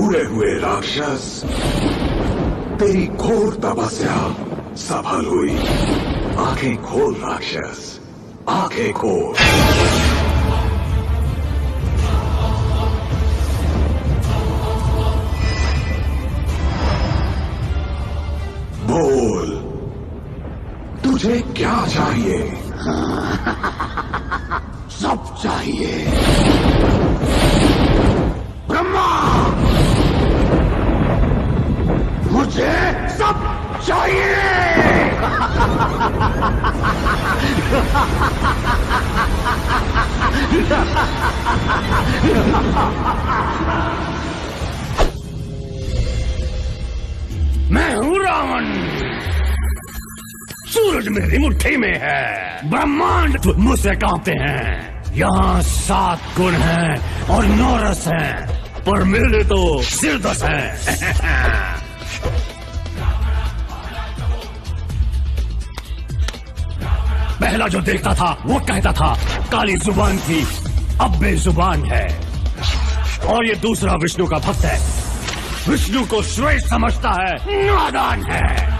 टूटे हुए राक्षस, तेरी घोर तपस्या सफल हुई। आंखें खोल राक्षस, आंखें खोल। बोल, तुझे क्या चाहिए? सब चाहिए। ब्रह्मा, मुझे सब चाहिए। मैं हूं रावण। सूरज मेरी मुट्ठी में है, ब्रह्मांड मुझसे कांपते हैं। यहाँ 7 गुण हैं और 9 रस हैं, पर मेरे तो सिर 10 हैं। पहला जो देखता था वो कहता था काली जुबान थी, अब बेजुबान है। और ये दूसरा विष्णु का भक्त है, विष्णु को श्रेष्ठ समझता है, नादान है।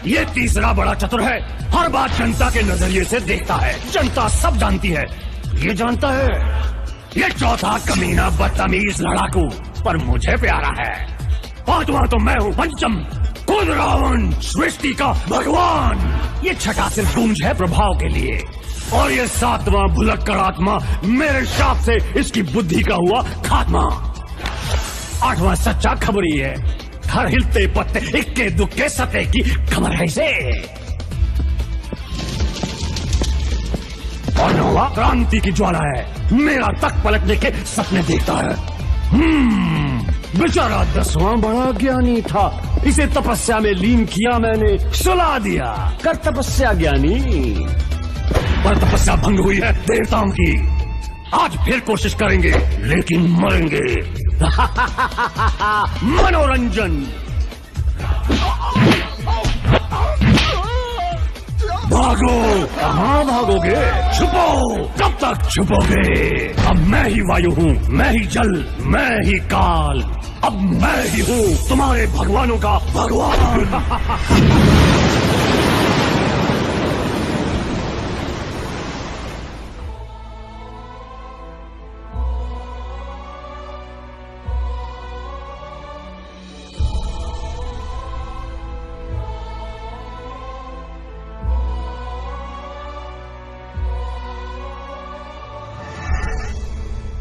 ये तीसरा बड़ा चतुर है, हर बात जनता के नजरिए से देखता है। जनता सब जानती है, ये जानता है। ये चौथा कमीना बदतमीज लड़ाकू, पर मुझे प्यारा है। पांचवा तो मैं हूँ पंचम, खुद रावण, सृष्टि का भगवान। ये छठा सिर्फ गूंज है प्रभाव के लिए, और ये 7वां भुलक्कड़ आत्मा मेरे शाप से इसकी बुद्धि का हुआ खात्मा। 8वां सच्चा खबरी है, हर हिलते पत्ते इक्के दुक्के सते की खबर है इसे। और 9वां क्रांति की ज्वाला है, मेरा तक पलटने के सपने देखता है। बेचारा 10वां बड़ा ज्ञानी था, इसे तपस्या में लीन किया मैंने, सुला दिया। कर तपस्या ज्ञानी। पर तपस्या भंग हुई है देवताओं की। आज फिर कोशिश करेंगे, लेकिन मरेंगे। मनोरंजन। भागो। कहाँ भागोगे? छुपो। कब तक छुपोगे? अब मैं ही वायु हूँ, मैं ही जल, मैं ही काल। अब मैं ही हूँ तुम्हारे भगवानों का भगवान।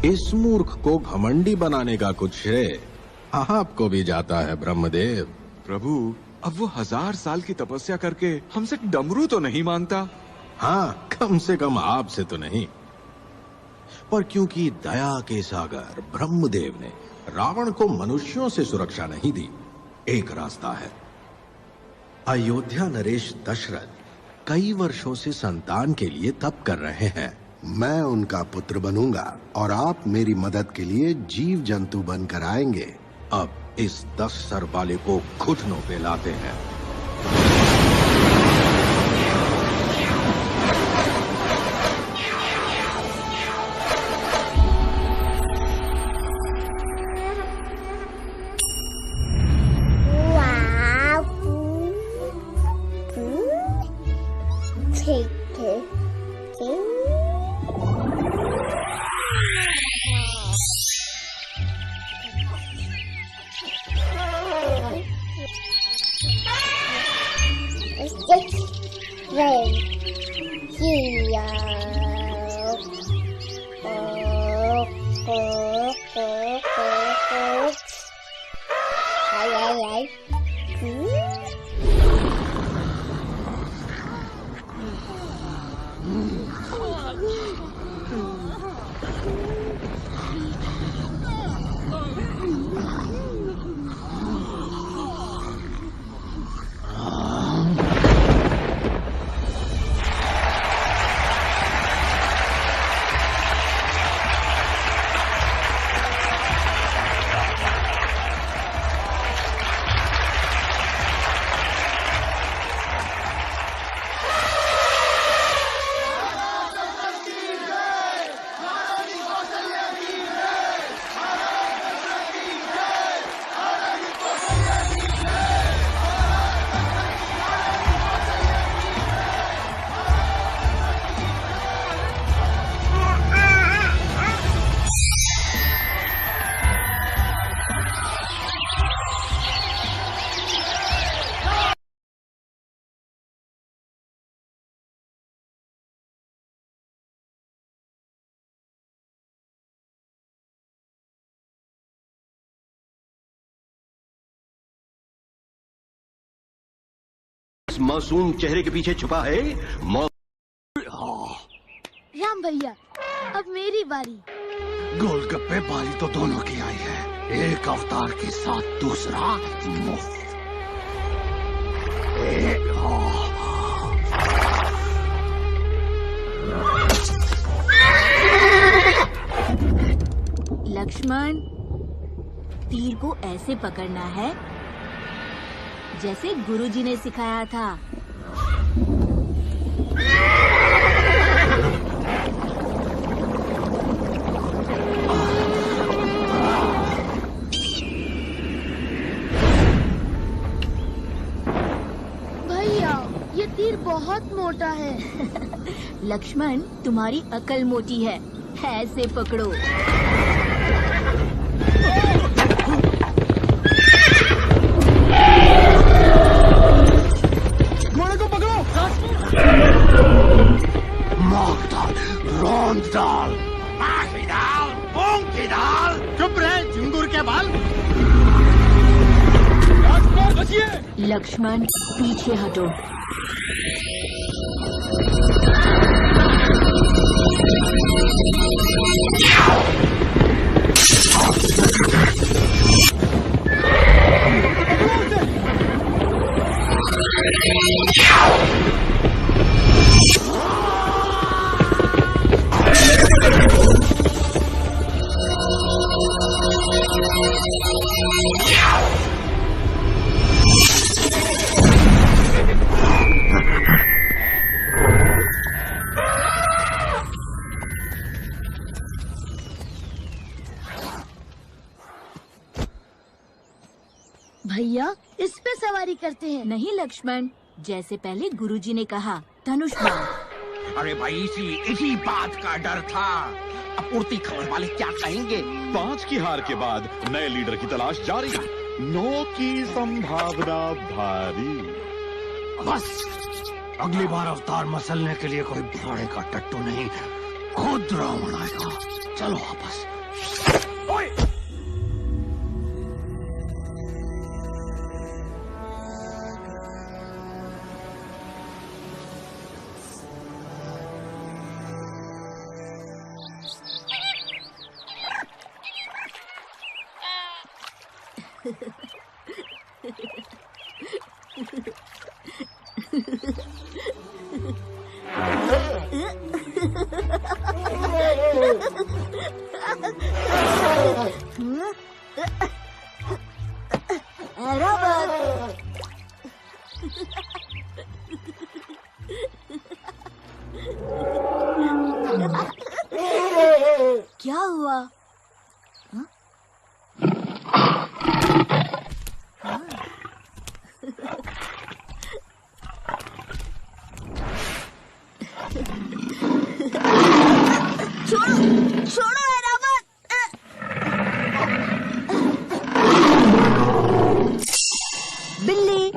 इस मूर्ख को घमंडी बनाने का कुछ श्रेय आपको भी जाता है ब्रह्मदेव। प्रभु, अब वो 1000 साल की तपस्या करके हमसे डमरू तो नहीं मांगता। हाँ, कम से कम आपसे तो नहीं, पर क्योंकि दया के सागर ब्रह्मदेव ने रावण को मनुष्यों से सुरक्षा नहीं दी, एक रास्ता है। अयोध्या नरेश दशरथ कई वर्षों से संतान के लिए तप कर रहे हैं। मैं उनका पुत्र बनूंगा और आप मेरी मदद के लिए जीव जंतु बनकर आएंगे। अब इस 10 सर वाले को घुटनों पे लाते हैं। इस मासूम चेहरे के पीछे छुपा है राम भैया, अब मेरी बारी। गोलगप्पे बारी तो दोनों की आई है, एक अवतार के साथ दूसरा मुफ्त। लक्ष्मण, तीर को ऐसे पकड़ना है जैसे गुरुजी ने सिखाया था। भैया, ये तीर बहुत मोटा है। लक्ष्मण, तुम्हारी अकल मोटी है, ऐसे पकड़ो। घोड़े को पकड़ो। मार डाल, रौंद डाल, आखिरी डाल, मूंग की दाल। चुप रहे झिंगुर के बाल। लक्ष्मण, पीछे हटो। भैया, इस पे सवारी करते हैं। नहीं लक्ष्मण, जैसे पहले गुरुजी ने कहा, धनुष बाण। अरे भाई, इसी बात का डर था। अपूर्ति खबर वाले क्या कहेंगे? 5 की हार के बाद नए लीडर की तलाश जारी। 9 की संभावना भारी। बस, अगली बार अवतार मसलने के लिए कोई घोड़े का टट्टू नहीं, खुद रावण आएगा। चलो वापस। क्या हुआ? छोड़ो ऐरावत! बिल्ली!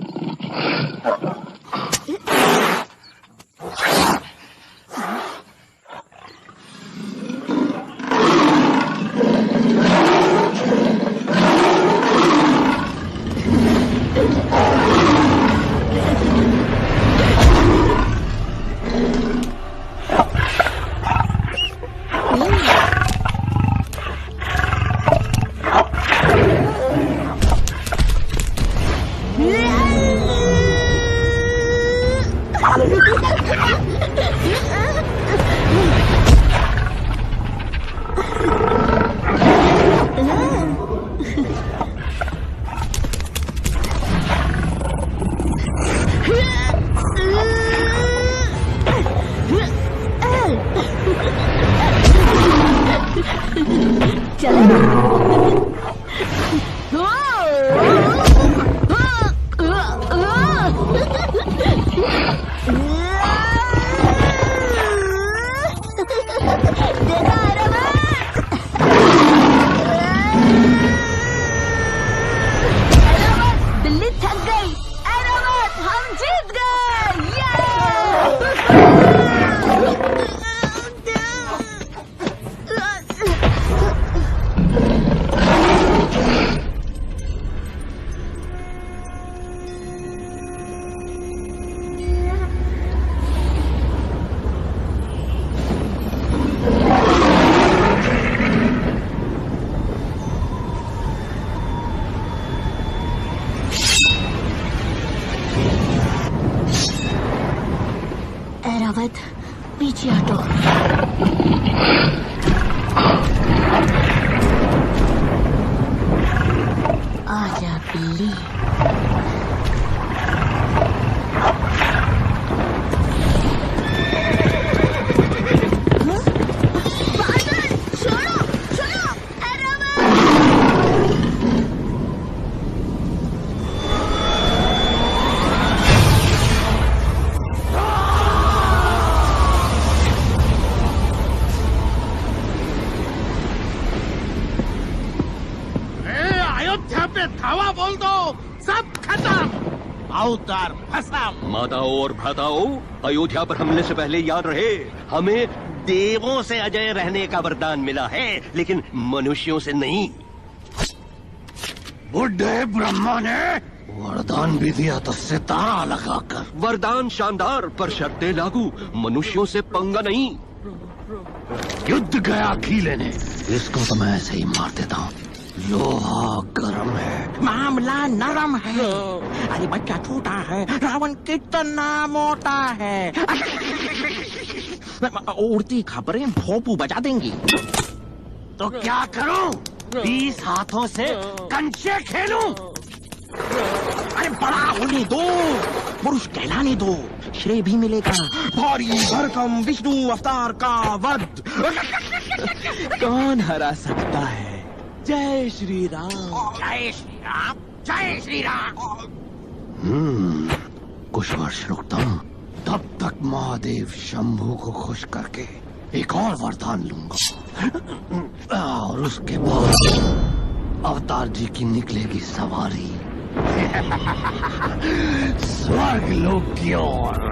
अवध, पीछे हटो। आजा बिल्ली। धावा बोल दो, सब खत्म। अवतार भस्म। माताओं और भ्राताओं, अयोध्या पर हमले से पहले याद रहे, हमें देवों से अजय रहने का वरदान मिला है, लेकिन मनुष्यों से नहीं। बुढ़े ब्रह्मा ने वरदान भी दिया तो सितारा लगाकर। वरदान शानदार, पर शर्तें लागू। मनुष्यों से पंगा नहीं। युद्ध गया घी लेने, इसको तो मैं ऐसे ही मार देता हूँ। लोहा गर्म है, मामला नरम है। अरे बच्चा छोटा है, रावण कितना मोटा है। उड़ती खबरें भोपू बजा देंगी। तो क्या करूं? 20 हाथों से कंचे खेलूं? अरे बड़ा होने दो, पुरुष कहलाने दो, श्रेय भी मिलेगा। भारी भरकम विष्णु अवतार का वध। कौन हरा सकता है? जय श्री राम। जय श्री राम, जय श्री राम। कुछ वर्ष रुकता हूं, तब तक महादेव शंभू को खुश करके एक और वरदान लूंगा, और उसके बाद अवतार जी की निकलेगी सवारी स्वर्ग लोक की ओर।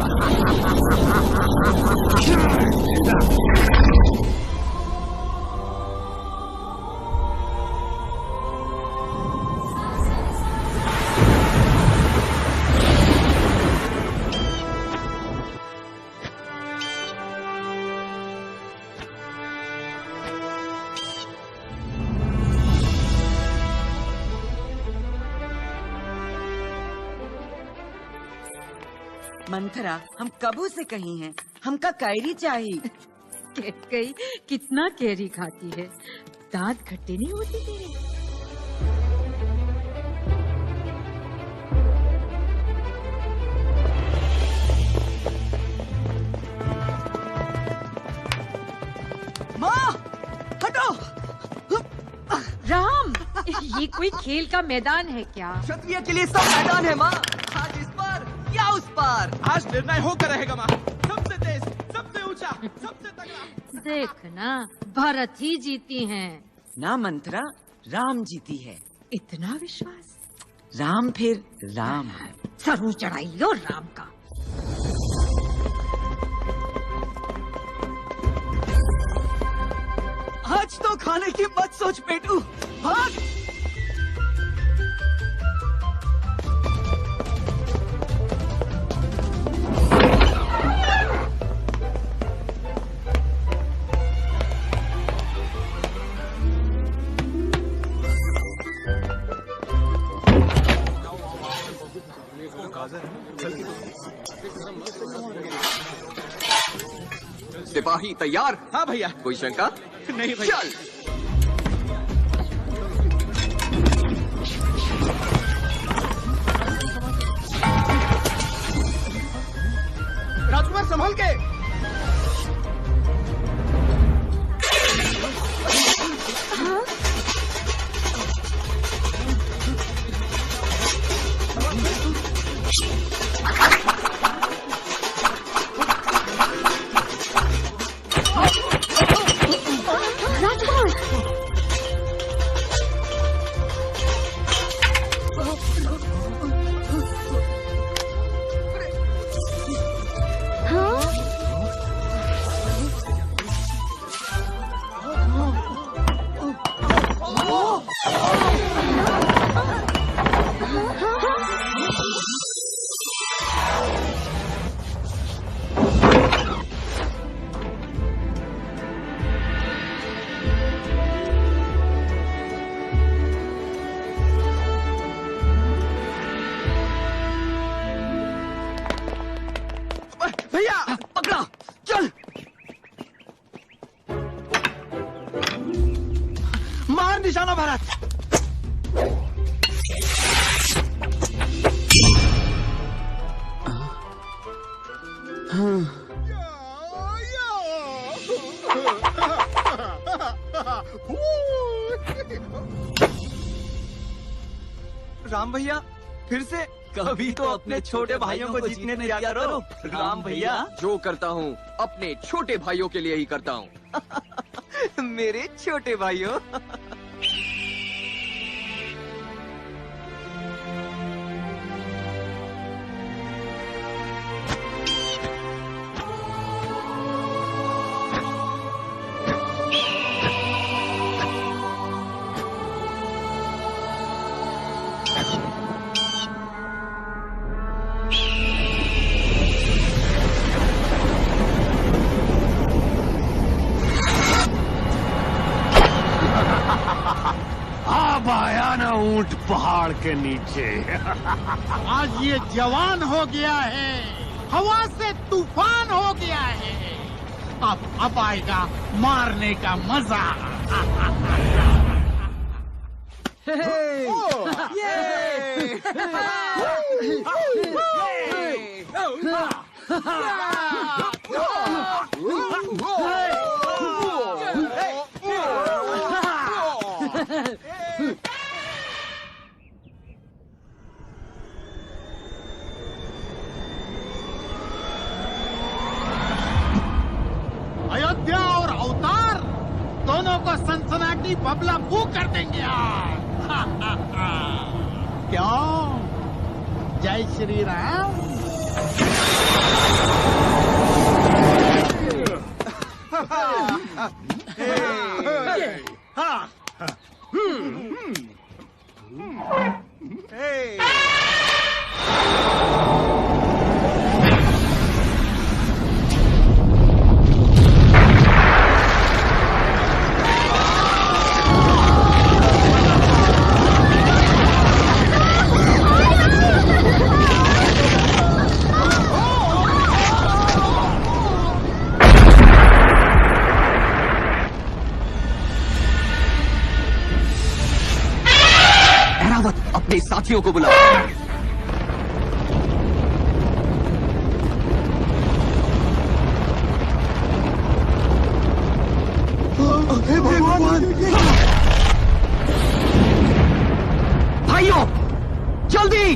मंथरा, हम कबू से कही हैं, हमका कैरी चाहिए। कई कितना कैरी खाती है, दांत खट्टे नहीं होते तेरे? माँ, हटो। राम, ये कोई खेल का मैदान है क्या? क्षत्रिय के लिए सब मैदान है माँ। आज इस पर या उस पर। आज निर्णय होकर रहेगा माँ। सबसे तेज, सबसे ऊंचा, सबसे तगड़ा। देखना, भरत ही जीती हैं। ना मंथरा, राम जीती है। इतना विश्वास? राम फिर राम। सरू चढ़ाई लो राम का। आज तो खाने की मत सोच पेटू, भाग। सिपाही तैयार? हाँ भैया। कोई शंका? नहीं भैया। चल। राजकुमार संभाल के। राजकुमार, भैया पकड़ा, चल। मार निशाना भारत। राम भैया फिर से कभी तो अपने छोटे भाइयों को जीतने दिया करो। राम भैया जो करता हूँ अपने छोटे भाइयों के लिए ही करता हूँ। मेरे छोटे भाइयों। अब आया ना ऊंट पहाड़ के नीचे। आज ये जवान हो गया है, हवा से तूफान हो गया है। अब आएगा मारने का मजा। अयोध्या और अवतार दोनों को सनसनाटी बबला बू कर देंगे आज। क्यों? जय श्री राम। अपने साथियों को बुलाओ। भाइयों जल्दी।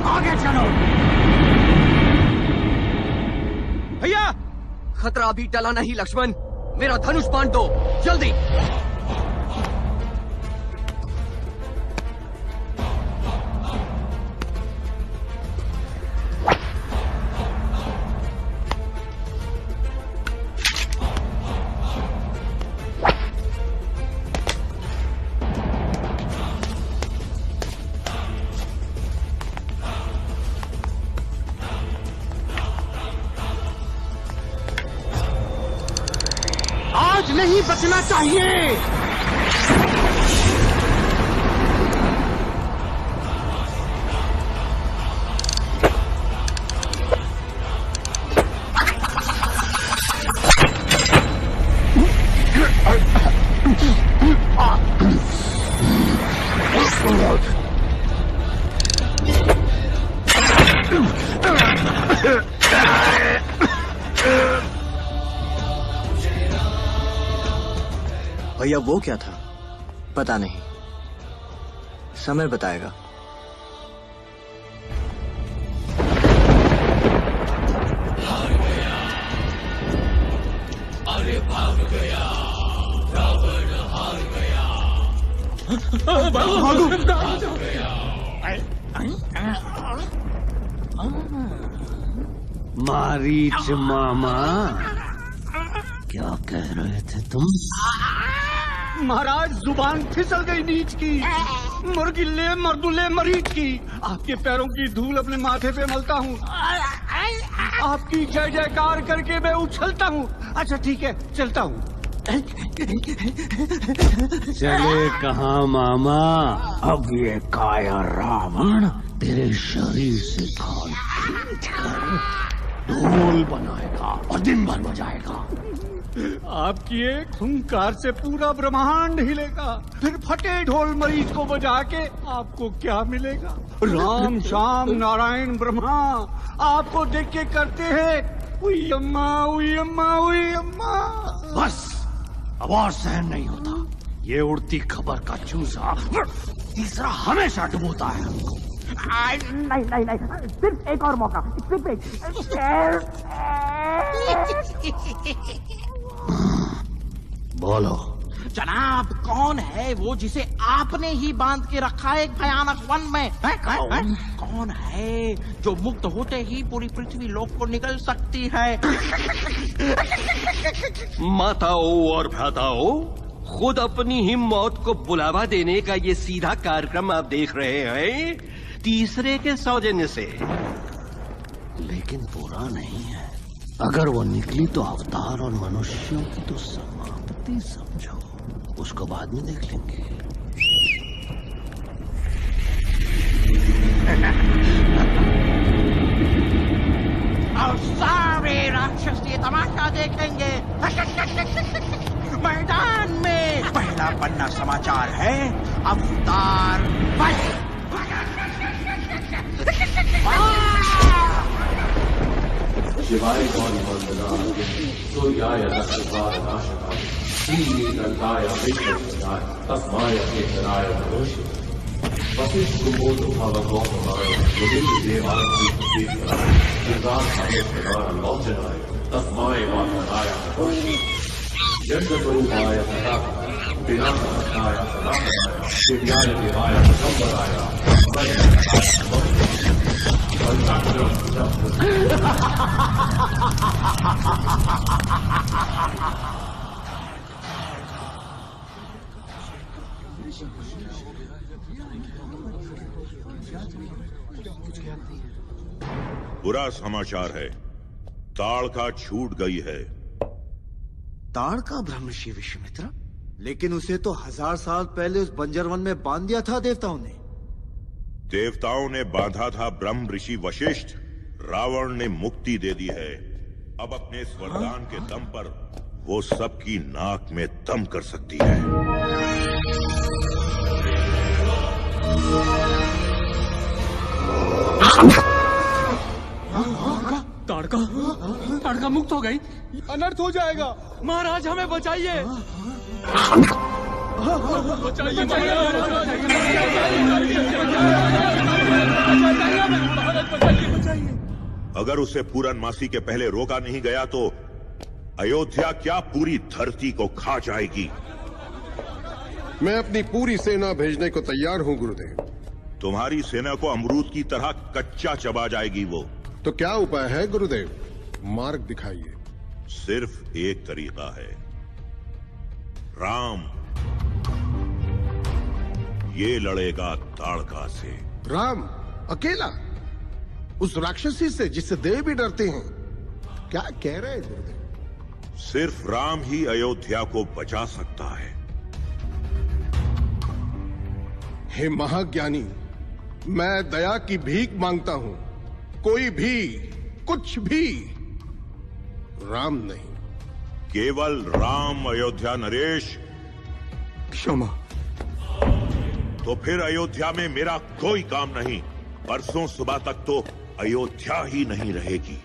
आगे चलो। भैया खतरा अभी टला नहीं लक्ष्मण, मेरा धनुष बाण दो जल्दी। आज नहीं बचना चाहिए। भैया वो क्या था? पता नहीं, समय बताएगा। मारीच मामा, क्या कह रहे थे तुम? महाराज जुबान फिसल गई नीच की, मुर्गिल्ले मर्दुल्ले मरीज की। आपके पैरों की धूल अपने माथे पे मलता हूँ, आपकी जय जयकार करके मैं उछलता हूँ। अच्छा ठीक है, चलता हूँ। चले कहाँ मामा? अब ये काया रावण तेरे शरीर से खाल खींच कर ढोल बनाएगा और दिन भर बजाएगा। आपकी एक हुंकार से पूरा ब्रह्मांड हिलेगा। फिर फटे ढोल मरीज को बजा के आपको क्या मिलेगा? राम श्याम नारायण ब्रह्मा आपको देख के करते हैं उई अम्मा उई अम्मा उई अम्मा। बस अब और सहन नहीं होता। ये उड़ती खबर का चूसा तीसरा हमेशा डुबोता है हमको। नहीं नहीं नहीं, सिर्फ एक और मौका, सिर्फ एक। बोलो जनाब, कौन है वो जिसे आपने ही बांध के रखा है एक भयानक वन में? कौन है जो मुक्त होते ही पूरी पृथ्वी लोक को निगल सकती है? माताओं और भ्राताओं, खुद अपनी ही मौत को बुलावा देने का ये सीधा कार्यक्रम आप देख रहे हैं, तीसरे के सौजन्य से। लेकिन बुरा नहीं है। अगर वो निकली तो अवतार और मनुष्यों की तो समाप्ति समझो, उसको बाद में देख लेंगे। और सारे राक्षस ये तमाशा देखेंगे। मैदान में पहला पन्ना समाचार है, अवतार वध। शिवाय गौरी वंदना सूर्याय दक्षिणाय श्रीदंताय विष्णुपदाय तस्माय केतनाय नमोः। वसिष्ठकुमार भवगोपमाय मुदिदेवाय लोचनाय तस्माय वासनाय नमोः। यज्ञस्वरूपाय सदा विनाशनाय दिव्याय देवाय दिगंबराय बुरा समाचार है, ताड़का छूट गई है। ताड़का ब्रह्मर्षि विश्वामित्र? लेकिन उसे तो 1000 साल पहले उस बंजर वन में बांध दिया था देवताओं ने। देवताओं ने बांधा था ब्रह्म ऋषि वशिष्ठ, रावण ने मुक्ति दे दी है। अब अपने इस वरदान के दम पर वो सबकी नाक में दम कर सकती है। ताड़का मुक्त हो गई। अनर्थ हो जाएगा। महाराज हमें बचाइए। अगर उसे पूरनमासी के पहले रोका नहीं गया तो अयोध्या क्या पूरी धरती को खा जाएगी। मैं अपनी पूरी सेना भेजने को तैयार हूं गुरुदेव। तुम्हारी सेना को अमरूद की तरह कच्चा चबा जाएगी वो। तो क्या उपाय है गुरुदेव? मार्ग दिखाइए। सिर्फ एक तरीका है, राम। ये लड़ेगा ताड़का से। राम अकेला? उस राक्षसी से जिससे देव भी डरते हैं? क्या कह रहे हैं गुरुदेव? सिर्फ राम ही अयोध्या को बचा सकता है। हे महाज्ञानी, मैं दया की भीख मांगता हूं। कोई भी, कुछ भी, राम नहीं। केवल राम अयोध्या नरेश। क्षमा। तो फिर अयोध्या में मेरा कोई काम नहीं। परसों सुबह तक तो अयोध्या ही नहीं रहेगी।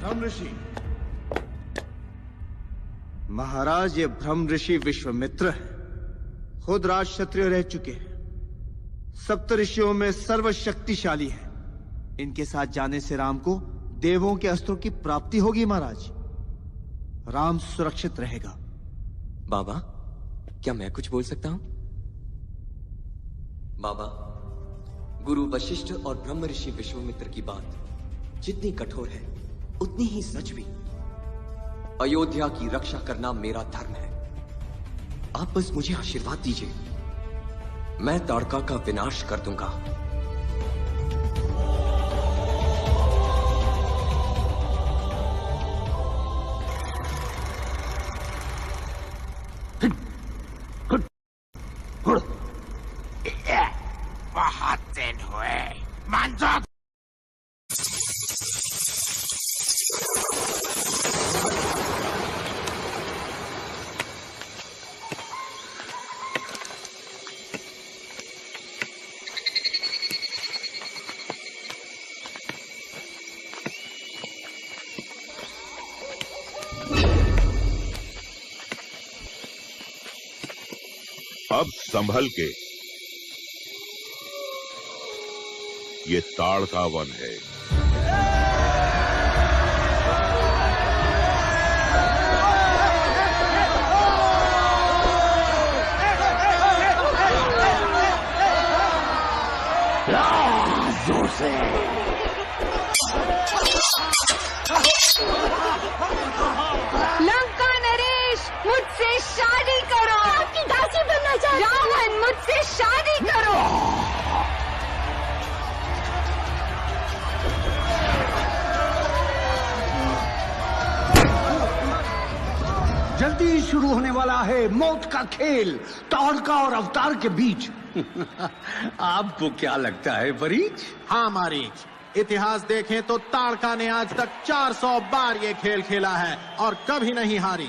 ब्रह्म ऋषि महाराज, ये ब्रह्म ऋषि विश्वामित्र है। खुद राज क्षत्रिय रह चुके हैं, सप्त ऋषियों में सर्वशक्तिशाली है। इनके साथ जाने से राम को देवों के अस्त्रों की प्राप्ति होगी महाराज। राम सुरक्षित रहेगा। बाबा, क्या मैं कुछ बोल सकता हूं? बाबा, गुरु वशिष्ठ और ब्रह्म ऋषि विश्वामित्र की बात जितनी कठोर है उतनी ही सच भी। अयोध्या की रक्षा करना मेरा धर्म है। आप बस मुझे आशीर्वाद दीजिए, मैं ताड़का का विनाश कर दूंगा। बहुत दिन हुए, मान जाओ। अब संभल के, ये ताड़का वन है। जोर से लंका नरेश, मुझसे शादी करो। आपकी दासी बनना चाहती हूं। रावण, मुझसे शादी करो। जल्दी शुरू होने वाला है मौत का खेल ताड़का और अवतार के बीच। आपको क्या लगता है वरीच? हाँ मारीच, इतिहास देखें तो ताड़का ने आज तक 400 बार ये खेल खेला है और कभी नहीं हारी।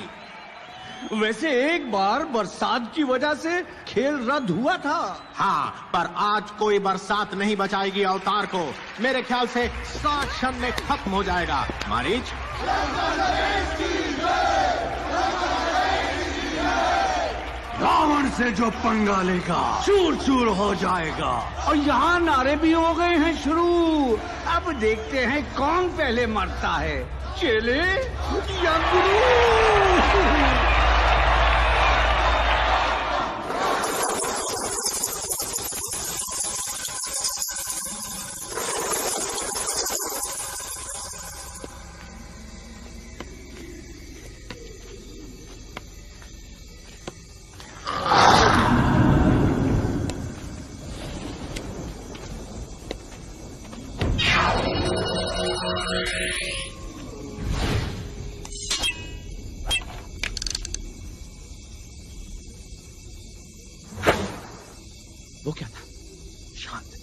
वैसे एक बार बरसात की वजह से खेल रद्द हुआ था। हाँ, पर आज कोई बरसात नहीं बचाएगी अवतार को। मेरे ख्याल से 60 क्षण में खत्म हो जाएगा। मारीच, रावण से जो पंगा लेगा चूर चूर हो जाएगा। और यहाँ नारे भी हो गए हैं शुरू। अब देखते हैं कौन पहले मरता है, चेले या गुरु। वो क्या था? शांत।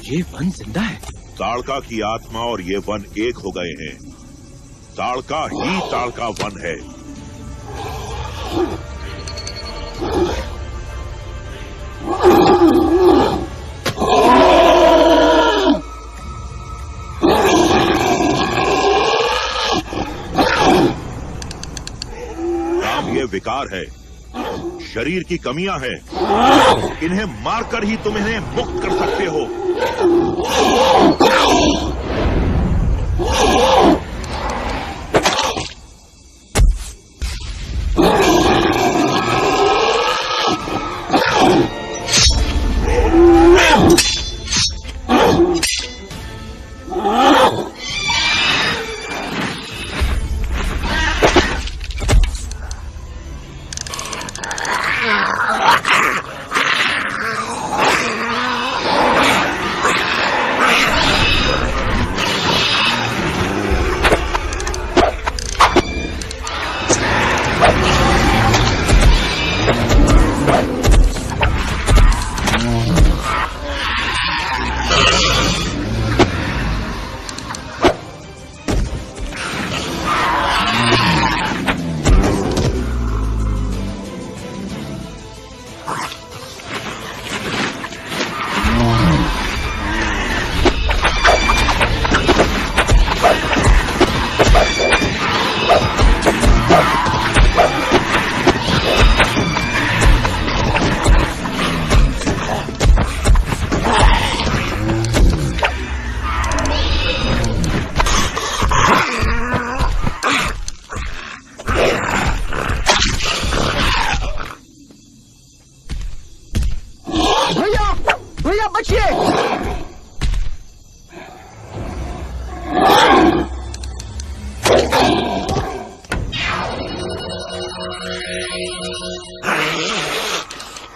ये वन जिंदा है। ताड़का की आत्मा और ये वन एक हो गए हैं। ताड़का ही ताड़का वन है। राम, ये विकार है, शरीर की कमियां हैं। इन्हें मारकर ही तुम इन्हें मुक्त कर सकते हो। भैया बचिए।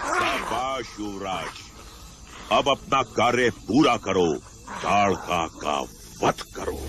शाबाश युवराज, अब अपना कार्य पूरा करो, ताड़का का वध करो।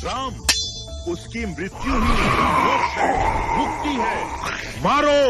राम, उसकी मृत्यु ही मोक्ष है, मुक्ति है, मारो।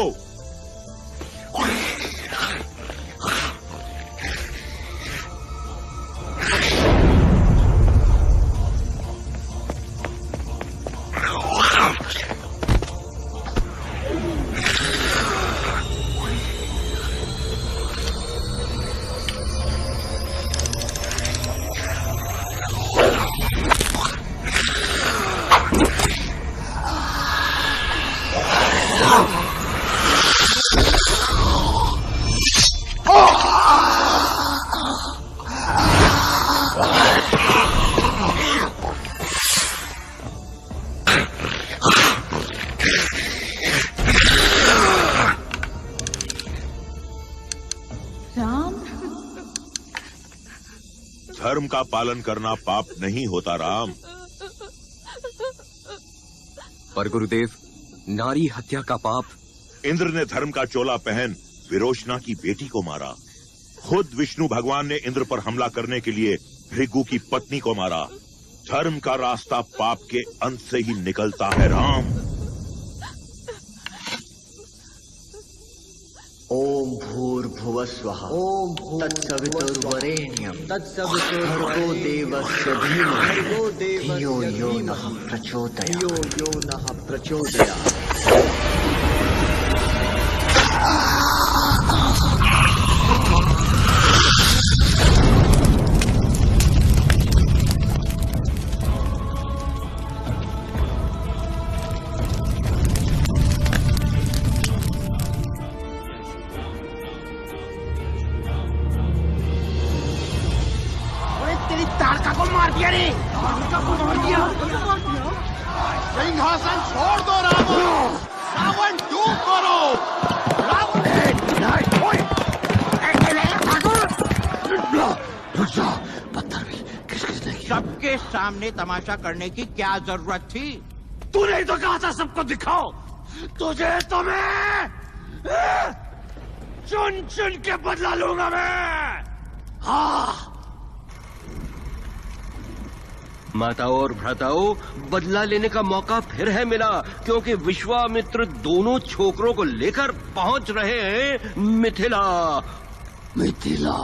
धर्म का पालन करना पाप नहीं होता राम। पर गुरुदेव, नारी हत्या का पाप। इंद्र ने धर्म का चोला पहन विरोचना की बेटी को मारा। खुद विष्णु भगवान ने इंद्र पर हमला करने के लिए भृगु की पत्नी को मारा। धर्म का रास्ता पाप के अंत से ही निकलता है राम। ओम भूर्भुवस्वः ओम तत्सवितुर्वरेण्यं भर्गो देवस्य धीमहि धियो यो नः प्रचोदयात्। सिंहासन छोड़ दो रावण, रावण दूर करो। सबके सामने तमाशा करने की क्या जरूरत थी? तूने ही तो कहा था सबको दिखाओ। तुझे तो मैं चुन चुन के बदला लूंगा मैं। हाँ, माताओं और भ्राताओं, बदला लेने का मौका फिर है मिला, क्योंकि विश्वामित्र दोनों छोकरों को लेकर पहुंच रहे हैं मिथिला। मिथिला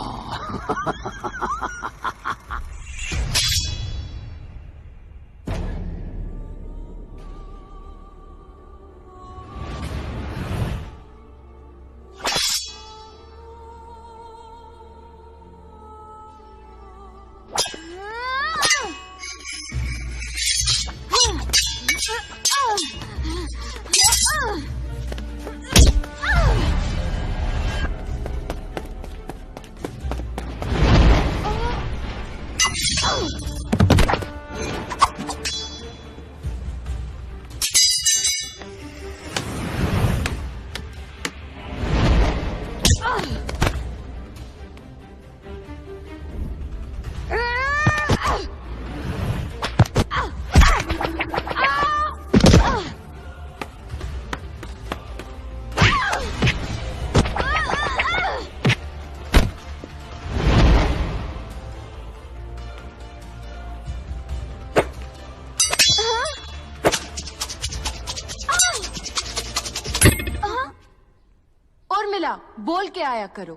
बोल के आया करो।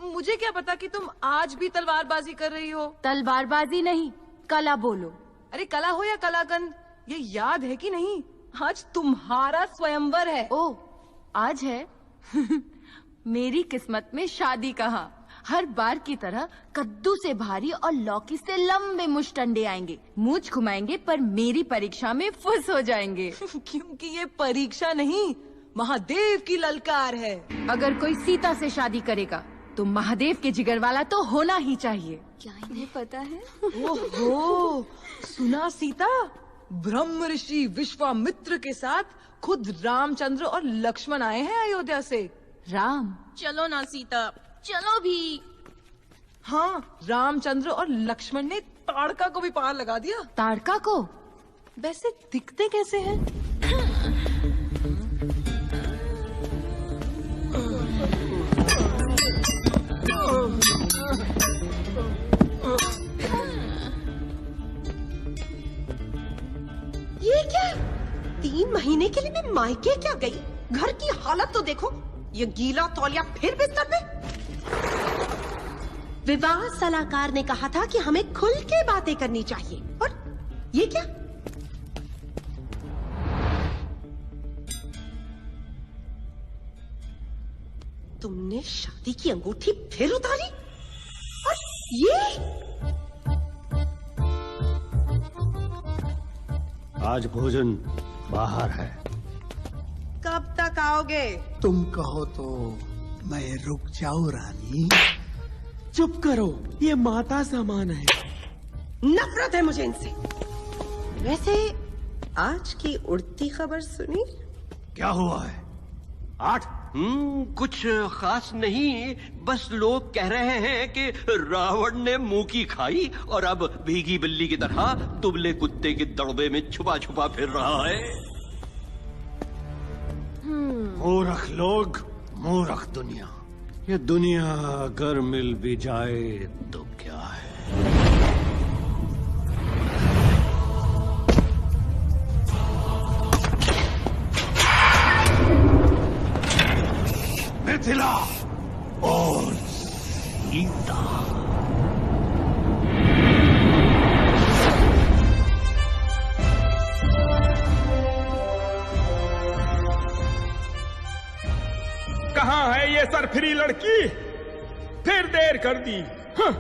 मुझे क्या पता कि तुम आज भी तलवारबाजी कर रही हो। तलवारबाजी नहीं, कला बोलो। अरे कला हो या कलाकंद, ये याद है कि नहीं, आज तुम्हारा स्वयंवर है। ओ, आज है? मेरी किस्मत में शादी कहाँ। हर बार की तरह कद्दू से भारी और लौकी से लंबे मुश्तंडे आएंगे, मूंछ घुमाएंगे, पर मेरी परीक्षा में फुस हो जाएंगे। क्योंकि ये परीक्षा नहीं, महादेव की ललकार है। अगर कोई सीता से शादी करेगा तो महादेव के जिगर वाला तो होना ही चाहिए। क्या इन्हें पता है? ओहो, सुना सीता, ब्रह्म ऋषि विश्वामित्र के साथ खुद रामचंद्र और लक्ष्मण आए हैं अयोध्या से। राम? चलो ना सीता, चलो भी। हाँ, रामचंद्र और लक्ष्मण ने ताड़का को भी पार लगा दिया। ताड़का को? वैसे दिखते कैसे हैं? ये क्या? 3 महीने के लिए मैं मायके क्या गई? घर की हालत तो देखो, ये गीला तौलिया फिर बिस्तर पे। विवाह सलाहकार ने कहा था कि हमें खुल के बातें करनी चाहिए, और ये क्या? तुमने शादी की अंगूठी फिर उतारी? और ये? आज भोजन बाहर है। कब तक आओगे? तुम कहो तो मैं रुक जाऊं रानी। चुप करो, ये माता समान है। नफरत है मुझे इनसे। वैसे आज की उड़ती खबर सुनी? क्या हुआ है? 8? कुछ खास नहीं, बस लोग कह रहे हैं कि रावण ने मुंह की खाई और अब भीगी बिल्ली की तरह दुबले कुत्ते के दड़बे में छुपा छुपा फिर रहा है। मूर्ख लोग, मूर्ख दुनिया। ये दुनिया अगर मिल भी जाए तो क्या है? मिथिला और सीता। कहाँ है ये सरफिरी लड़की? फिर देर कर दी। हाँ।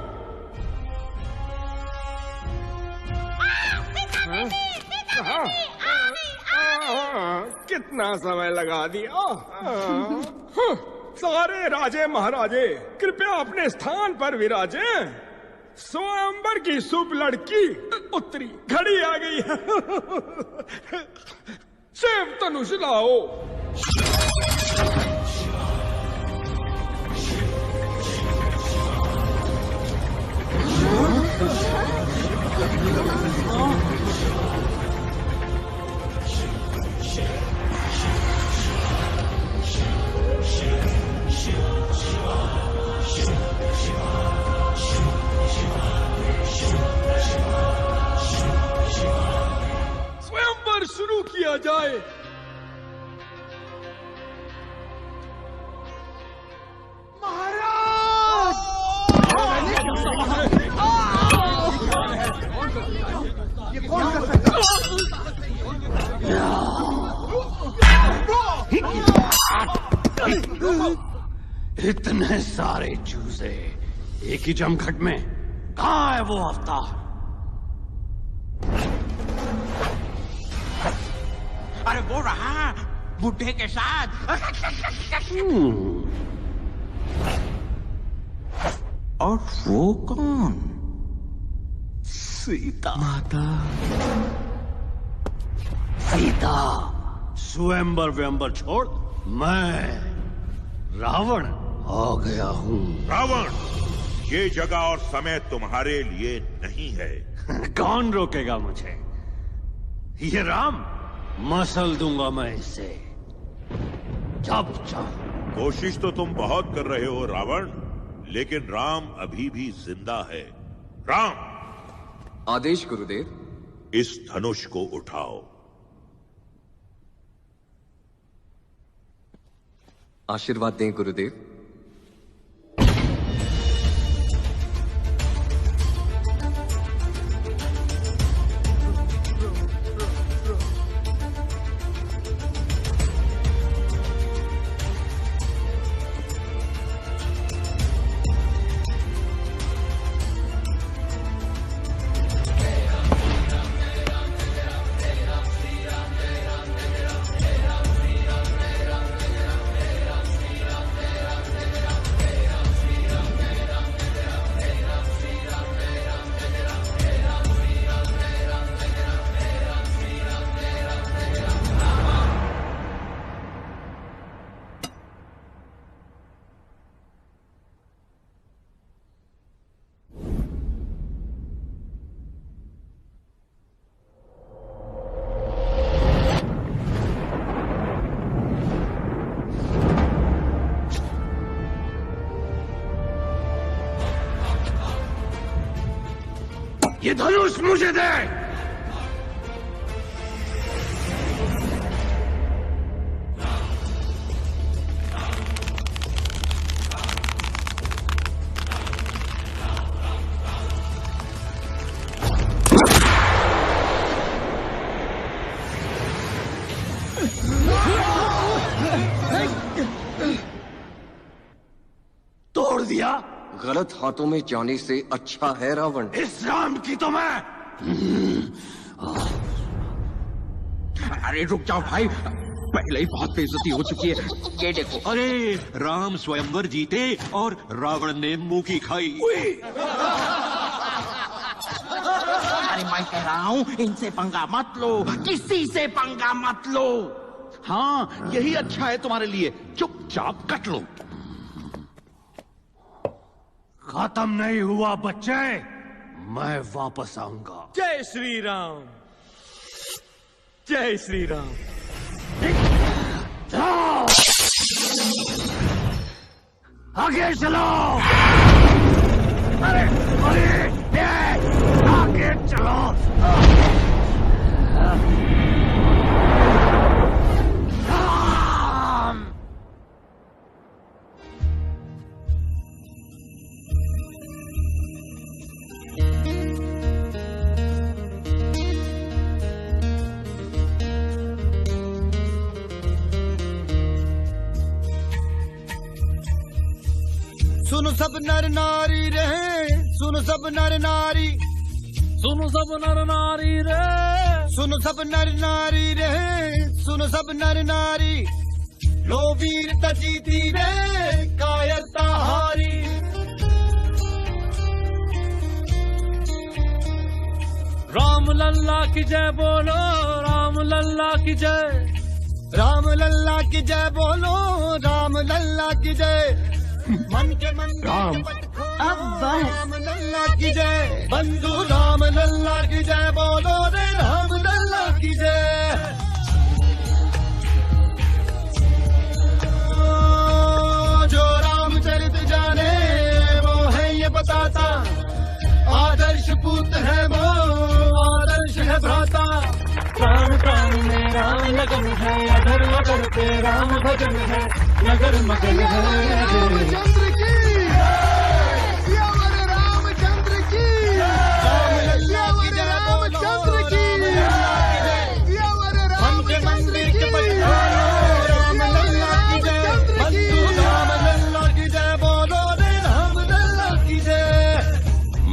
कितना समय लगा दिया। हाँ। सारे राजे महाराजे कृपया अपने स्थान पर विराजे। स्वयंवर की शुभ लड़की उत्तरी घड़ी आ गई है। शिव धनुष लाओ। स्वयंवर शुरू किया जाए। ये कौन कर सकता इतने सारे चूजे एक ही जमघट में, कहाँ है वो अवतार? अरे वो रहा बुढ़े के साथ। और वो कौन? सीता। माता सीता। स्वयंवर व्यंबर छोड़ मैं रावण आ गया हूँ। रावण, ये जगह और समय तुम्हारे लिए नहीं है। कौन रोकेगा मुझे? ये राम, मसल दूंगा मैं इसे जब चाहूं। कोशिश तो तुम बहुत कर रहे हो रावण, लेकिन राम अभी भी जिंदा है। राम, आदेश गुरुदेव। इस धनुष को उठाओ। आशीर्वाद दें गुरुदेव। धनुष मुझे दे। तोड़ दिया। गलत हाथों में जाने से अच्छा है रावण। इस राम की तो मैं। अरे रुक जाओ भाई, पहले ही बहुत बेइज्जती हो चुकी है। ये देखो। अरे राम स्वयंवर जीते और रावण ने मुंह की खाई। अरे मैं कह रहा हूँ इनसे पंगा मत लो, किसी से पंगा मत लो। हाँ यही अच्छा है तुम्हारे लिए, चुपचाप कट लो। खत्म नहीं हुआ बच्चे, मैं वापस आऊंगा। जय श्री राम, जय श्री राम। आगे चलो। अरे आगे चलो। सुनो सब नर नारी रहे, सुनो सब नर नारी, सुनो सब नर नारी रहे, सुनो सब नर नारी रहे, सुनो सब नर नारी। लो वीरता जीती रे, कायरता हारी। राम लल्ला की जय बोलो, राम लल्ला की जय, राम लल्ला की जय बोलो, राम लल्ला की जय। मन के मन राम अब राम लल्ला की जय, बंधु राम लल्ला की जय बोलो रे, राम लल्ला की जय। जो रामचरित जाने वो है ये बताता, आदर्श पुत्र है वो, आदर्श है भ्राता। प्राण प्राण में राम लगन है, अधर अधर पे राम भजन है, नगर मगन है। रामचंद्र की, रामचंद्र की, रामचंद्र की, मन के मंदिर के पटवालो, राम लल्ला की जय, बंधु राम लल्ला की जय बोलो रे, राम लल्ला की जय।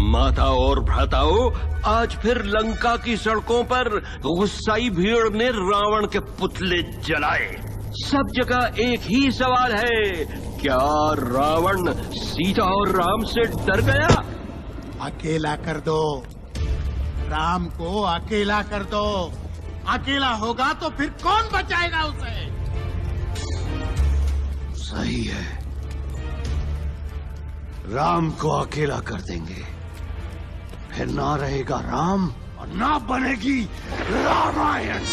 माता और भ्राताओं, आज फिर लंका की सड़कों पर गुस्साई भीड़ ने रावण के पुतले जलाए। सब जगह एक ही सवाल है, क्या रावण सीता और राम से डर गया? अकेला कर दो, राम को अकेला कर दो। अकेला होगा तो फिर कौन बचाएगा उसे? सही है, राम को अकेला कर देंगे, फिर ना रहेगा राम और ना बनेगी रामायण।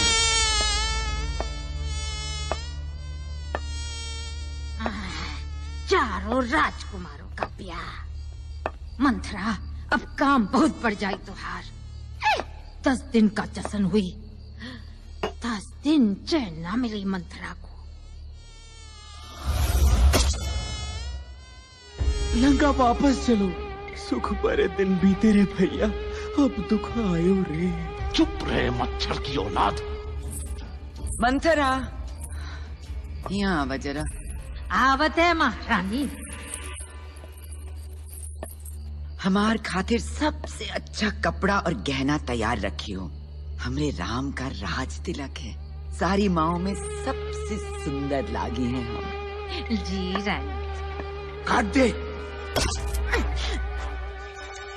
चारों राजकुमारों का ब्याह। मंथरा, अब काम बहुत बढ़ जाए तुहार। 10 दिन का जश्न हुई, 10 दिन चैन ना मिली मंथरा को। लंका वापस चलो, सुख भरे दिन बीते रे भैया, अब दुख आयो रे। चुप रहे मच्छर की औलाद। मंथरा, यहाँ आवा जरा। आवत है महारानी। हमार खातिर सबसे अच्छा कपड़ा और गहना तैयार रखी हो। हमरे राम का राज तिलक है, सारी माओ में सबसे सुंदर लागी हैं हम। जी रानी। काट दे।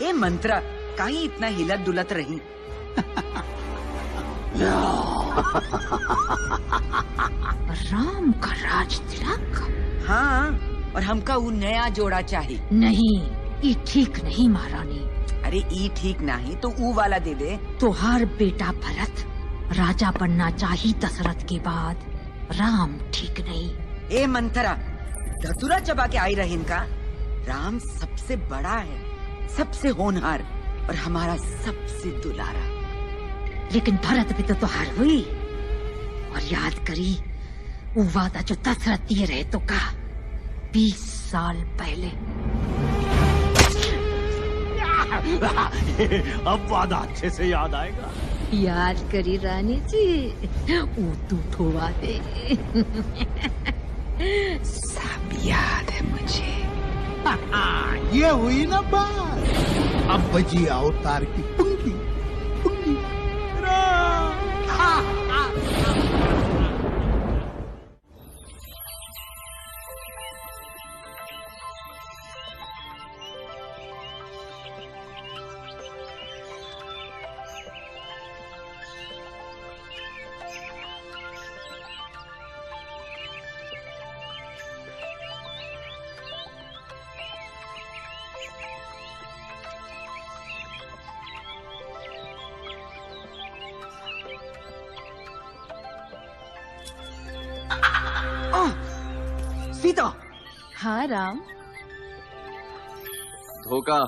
ए मंत्रा, काहे इतना हिलत डुलत रही? राम का राज तिलक? हाँ, और हमका वो नया जोड़ा चाहिए। नहीं, ये ठीक नहीं महारानी। अरे ई ठीक नहीं तो ऊ वाला दे दे। तोहार बेटा भरत राजा बनना चाहिए दशरथ के बाद, राम ठीक नहीं। ए मंथरा, धतुरा चबा के आई रहे इनका। राम सबसे बड़ा है, सबसे होनहार, और हमारा सबसे दुलारा। लेकिन भरत भी तो तुहार हुई। और याद करी वो वादा जो दशरथ दिए रहे तो का 20 साल पहले। अब वादा अच्छे से याद आएगा। याद करी रानी जी, वो तू ठोवा दे। सब याद है मुझे। ये हुई ना बात। अब बजी अवतार की पुंगी पुंगी। सीता। हाँ राम। धोखा।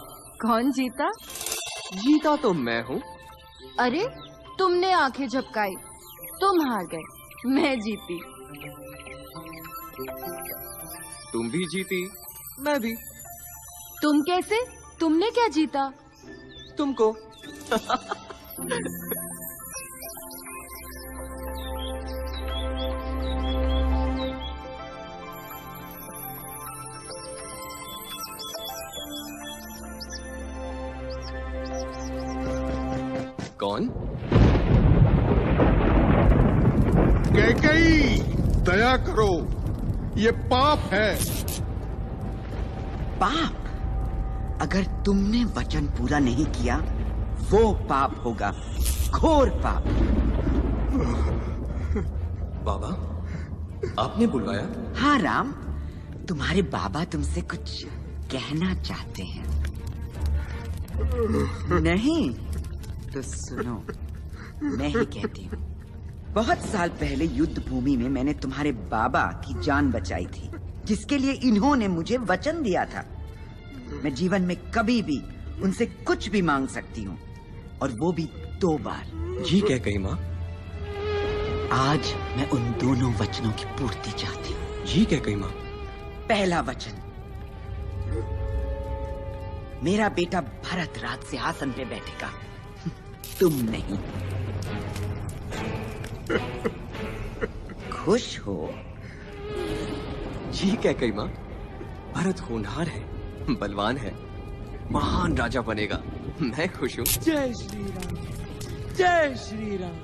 कौन जीता? जीता तो मैं हूँ। अरे तुमने आंखें झपकाई, तुम हार गए, मैं जीती। तुम भी जीती, मैं भी। तुम कैसे? तुमने क्या जीता? तुमको। कौन? कैकेयी, दया करो, ये पाप है। पाप? अगर तुमने वचन पूरा नहीं किया वो पाप होगा, घोर पाप। बाबा, आपने बुलवाया? हाँ राम, तुम्हारे बाबा तुमसे कुछ कहना चाहते हैं। नहीं तो सुनो, मैं ही कहती हूँ। बहुत साल पहले युद्ध भूमि में मैंने तुम्हारे बाबा की जान बचाई थी, जिसके लिए इन्होंने मुझे वचन दिया था। मैं जीवन में कभी भी उनसे कुछ भी मांग सकती हूँ, और वो भी 2 बार। जी कैकेयी माँ। आज मैं उन दोनों वचनों की पूर्ति चाहती हूँ। जी कैकेयी माँ। पहला वचन, मेरा बेटा भरत राज सिंहासन पे बैठेगा, तुम नहीं। खुश हो? जी कैकेयी माँ, भरत होनहार है, बलवान है, महान राजा बनेगा, मैं खुश हूँ। जय श्री राम, जय श्री राम।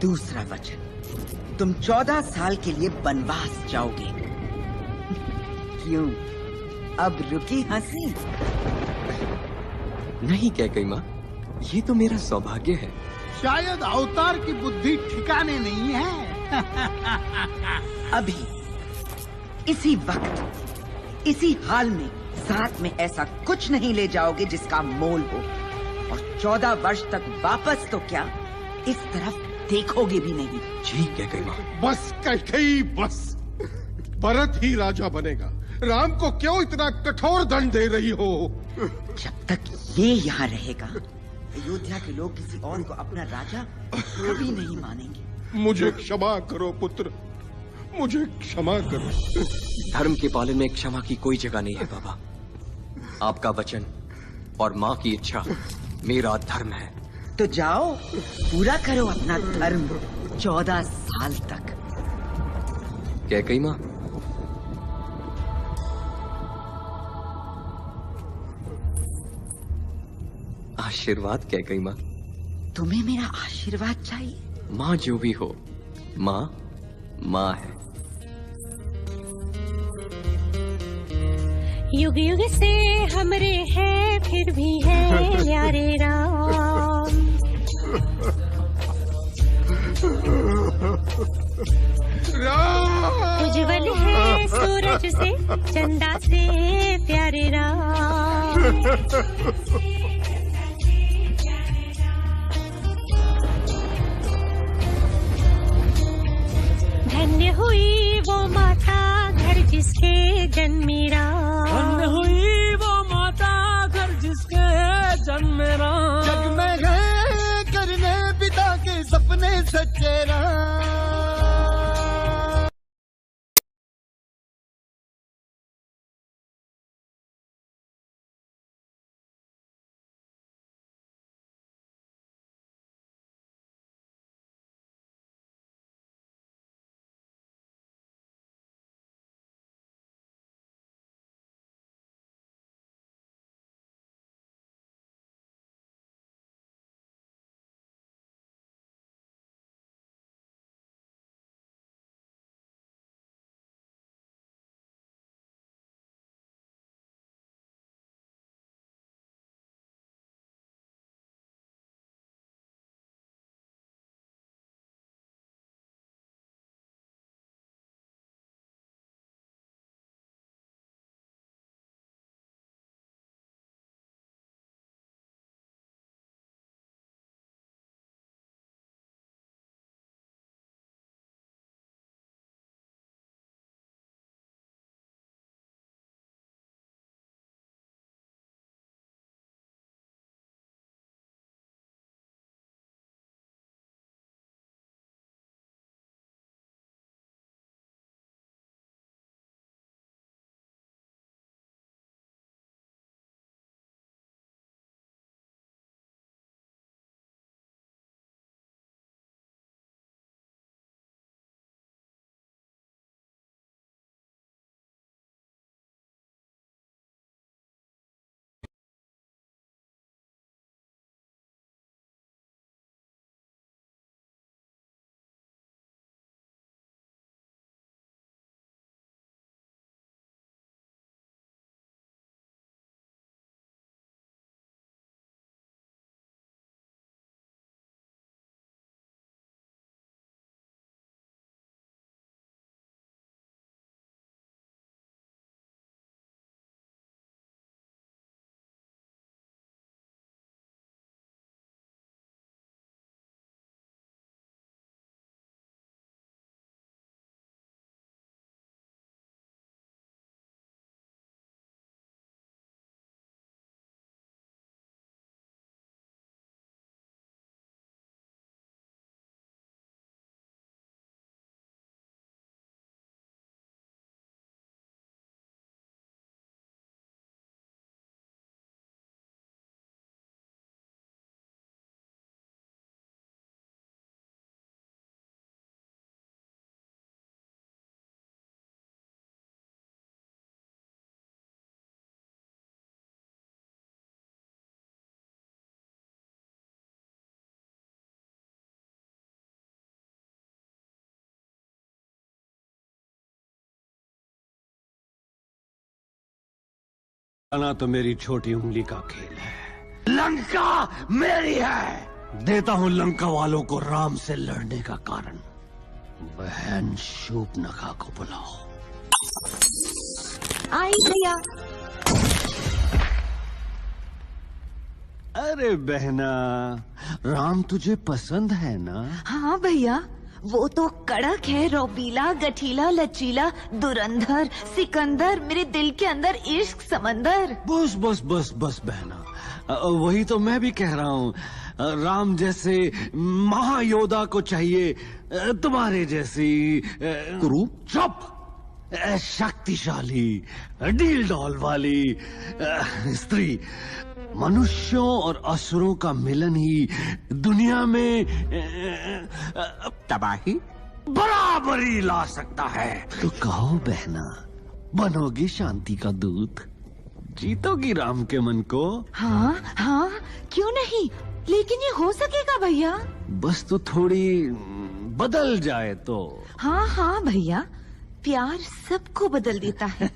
दूसरा वचन, तुम 14 साल के लिए वनवास जाओगे। क्यों, अब रुकी हंसी? नहीं कैकेयी माँ, ये तो मेरा सौभाग्य है। शायद अवतार की बुद्धि ठिकाने नहीं है। अभी इसी वक्त इसी हाल में साथ में ऐसा कुछ नहीं ले जाओगे जिसका मोल हो, और 14 वर्ष तक वापस तो क्या, इस तरफ देखोगे भी नहीं। जी कैकेयी माँ। बस कैकेयी, बस। भरत ही राजा बनेगा। राम को क्यों इतना कठोर दंड दे रही हो? जब तक ये यहाँ रहेगा, अयोध्या के लोग किसी और को अपना राजा कभी नहीं मानेंगे। मुझे क्षमा करो पुत्र, मुझे क्षमा करो। धर्म के पालन में क्षमा की कोई जगह नहीं है बाबा। आपका वचन और माँ की इच्छा मेरा धर्म है। तो जाओ, पूरा करो अपना धर्म 14 साल तक। कैकेयी माँ, आशीर्वाद कैकेयी माँ। तुम्हें मेरा आशीर्वाद चाहिए? माँ जो भी हो, माँ माँ है। युग युग से हमरे हैं, फिर भी है प्यारे राम। उज्जवल है सूरज से, चंदा से प्यारे राम। धन्य हुई वो माता घर जिसके जन्मी राम। धन्य हुई वो माता घर जिसके आना तो मेरी छोटी उंगली का खेल है। लंका मेरी है। देता हूं लंका वालों को राम से लड़ने का कारण। बहन शूर्पणखा को बुलाओ। आई भैया। अरे बहना, राम तुझे पसंद है ना? हाँ भैया, वो तो कड़क है, रौबीला, गठीला, लचीला, दुरंधर, सिकंदर, मेरे दिल के अंदर इश्क समंदर। बस बस बस बस बहना, वही तो मैं भी कह रहा हूँ। राम जैसे महायोद्धा को चाहिए तुम्हारे जैसी कुरु। चुप। शक्तिशाली डील डॉल वाली स्त्री। मनुष्यों और असुरों का मिलन ही दुनिया में तबाही बराबरी ला सकता है। तो कहो बहना, बनोगी शांति का दूत? जीतोगी राम के मन को? हाँ हाँ, क्यों नहीं, लेकिन ये हो सकेगा भैया? बस तो थोड़ी बदल जाए तो। हाँ हाँ भैया, प्यार सबको बदल देता है।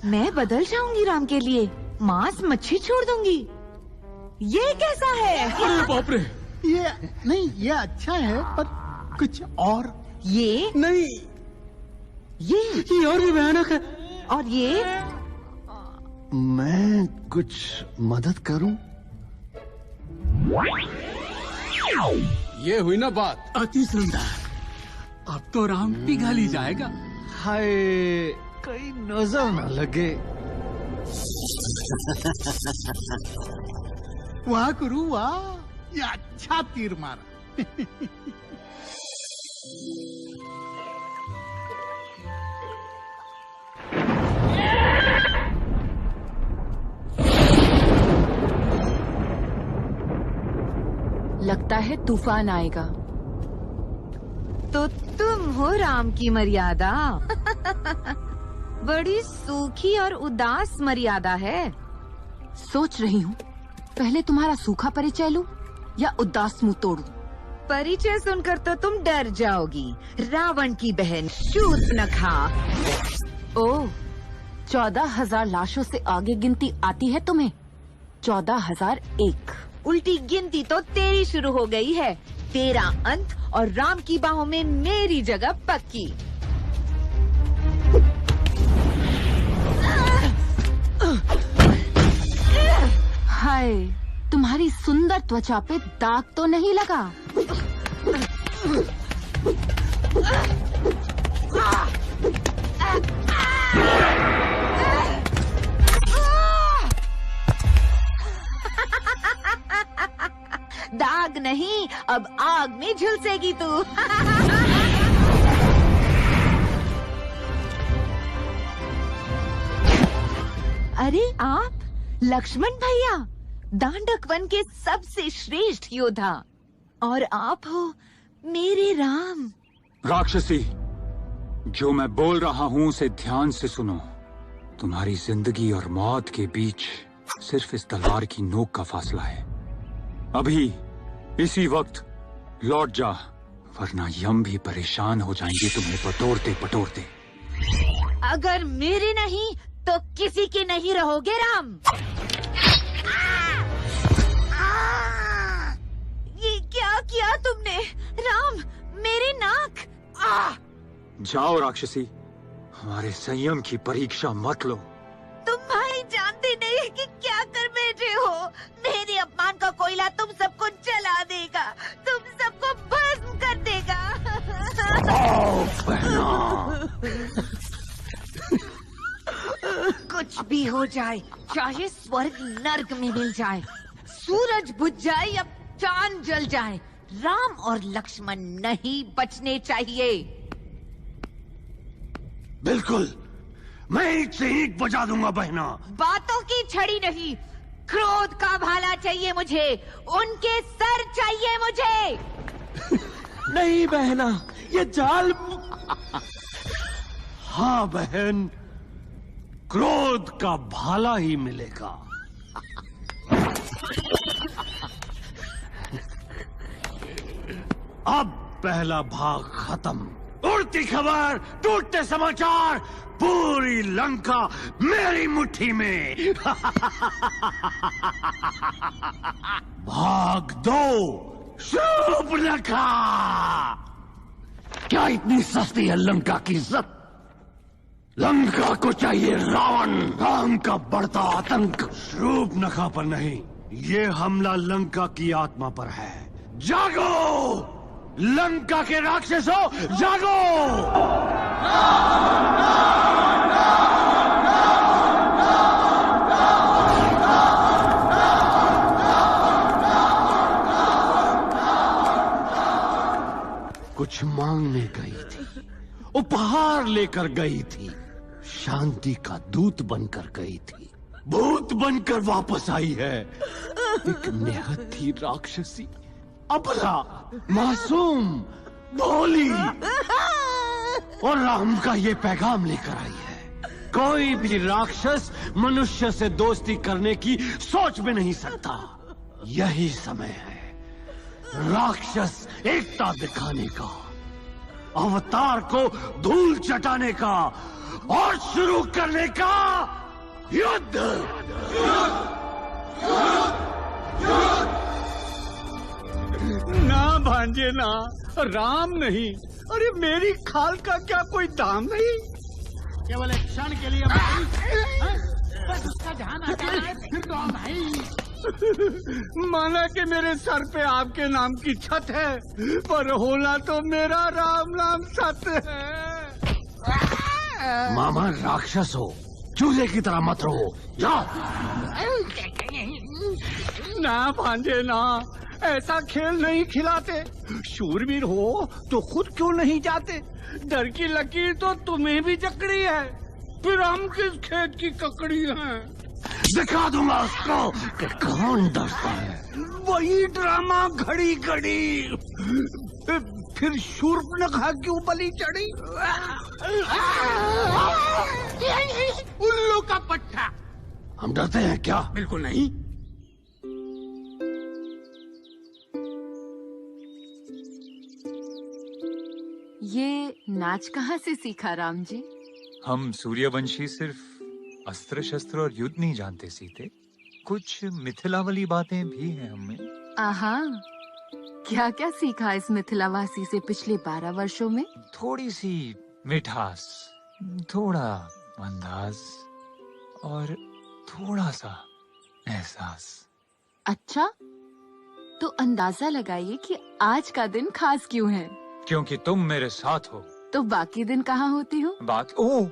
मैं बदल जाऊंगी राम के लिए, मांस मच्छी छोड़ दूंगी। ये कैसा है? अरे बाप रे, ये नहीं, ये अच्छा है, पर कुछ और। ये नहीं, ये और भी भयानक है। और ये मैं कुछ मदद करूं? ये हुई ना बात। अति सुंदर। अब तो राम पिघल ही जाएगा। हाय, कहीं नजर न लगे। वाह गुरु वाह, ये अच्छा तीर मारा। लगता है तूफान आएगा। तो तुम हो राम की मर्यादा। बड़ी सूखी और उदास मर्यादा है। सोच रही हूँ पहले तुम्हारा सूखा परिचय लूं या उदास मुंह तोड़ूं। परिचय सुनकर तो तुम डर जाओगी। रावण की बहन शूर्पणखा। ओह, 14,000 लाशों से आगे गिनती आती है तुम्हें? 14,001। उल्टी गिनती तो तेरी शुरू हो गई है। तेरा अंत और राम की बाहों में मेरी जगह पक्की। हाय, तुम्हारी सुंदर त्वचा पे दाग तो नहीं लगा? दाग नहीं, अब आग में झुलसेगी तू। अरे आप लक्ष्मण भैया, दांडक वन के सबसे श्रेष्ठ योद्धा, और आप हो मेरे राम। राक्षसी, जो मैं बोल रहा हूँ उसे ध्यान से सुनो। तुम्हारी जिंदगी और मौत के बीच सिर्फ इस तलवार की नोक का फासला है। अभी इसी वक्त लौट जा, वरना यम भी परेशान हो जाएंगे तुम्हें पटोरते पटोरते। अगर मेरे नहीं तो किसी के नहीं रहोगे राम। ये क्या किया तुमने राम? मेरे नाक। जाओ राक्षसी, हमारे संयम की परीक्षा मत लो। तुम भाई जानते नहीं कि क्या कर बैठे हो। मेरे अपमान का कोयला तुम सबको जला देगा, तुम सबको भस्म कर देगा। कुछ भी हो जाए, चाहे स्वर्ग नर्क में मिल जाए, सूरज बुझ जाए या चांद जल जाए, राम और लक्ष्मण नहीं बचने चाहिए। बिल्कुल, मैं ईंट से ईंट बजा दूंगा बहना। बातों की छड़ी नहीं, क्रोध का भाला चाहिए मुझे, उनके सर चाहिए मुझे। नहीं बहना, ये जाल। हाँ बहन, क्रोध का भाला ही मिलेगा। अब पहला भाग खत्म। उड़ती खबर, टूटते समाचार, पूरी लंका मेरी मुट्ठी में। भाग दो शूर्पणखा। क्या इतनी सस्ती है लंका की इज्जत? लंका को चाहिए रावण। राम का बढ़ता आतंक शूर्पणखा पर नहीं, ये हमला लंका की आत्मा पर है। जागो लंका के राक्षसों, जागो। कुछ मांगने गई थी, उपहार लेकर गई थी, शांति का दूत बनकर गई थी, भूत बनकर वापस आई है। एक निहत्थी राक्षसी, अबला, मासूम, भोली, और राम का ये पैगाम लेकर आई है। कोई भी राक्षस मनुष्य से दोस्ती करने की सोच भी नहीं सकता। यही समय है राक्षस एकता दिखाने का, अवतार को धूल चटाने का और शुरू करने का युद्ध। ना भांजे ना, राम नहीं। अरे मेरी खाल का क्या कोई दाम नहीं? केवल एक क्षण के लिए भाई, बस उसका ध्यान हटा है, फिर तो हम भाई। माना कि मेरे सर पे आपके नाम की छत है, पर होना तो मेरा राम नाम सत्य है। मामा राक्षस हो, चूहे की तरह मत रहो, जाओ। ना भांजे ना, ऐसा खेल नहीं खिलाते। शूरवीर हो तो खुद क्यों नहीं जाते? डर की लकीर तो तुम्हें भी जकड़ी है, फिर हम किस खेत की ककड़ी हैं? दिखा दूंगा उसको कि कौन डरता है। वही ड्रामा घड़ी घड़ी, फिर शूर्पणखा क्यों बलि चढ़ी? उल्लू का पट्टा। हम डरते हैं क्या? बिल्कुल नहीं। ये नाच कहाँ से सीखा राम जी? हम सूर्यवंशी सिर्फ अस्त्र शस्त्र और युद्ध नहीं जानते सीते, कुछ मिथिलावली बातें भी हैं हमें। आहा, क्या क्या सीखा इस मिथिलावासी से पिछले 12 वर्षों में? थोड़ी सी मिठास, थोड़ा अंदाज और थोड़ा सा एहसास। अच्छा, तो अंदाजा लगाइए कि आज का दिन खास क्यों है? क्योंकि तुम मेरे साथ हो। तो बाकी दिन कहाँ होती हो? बात ओ,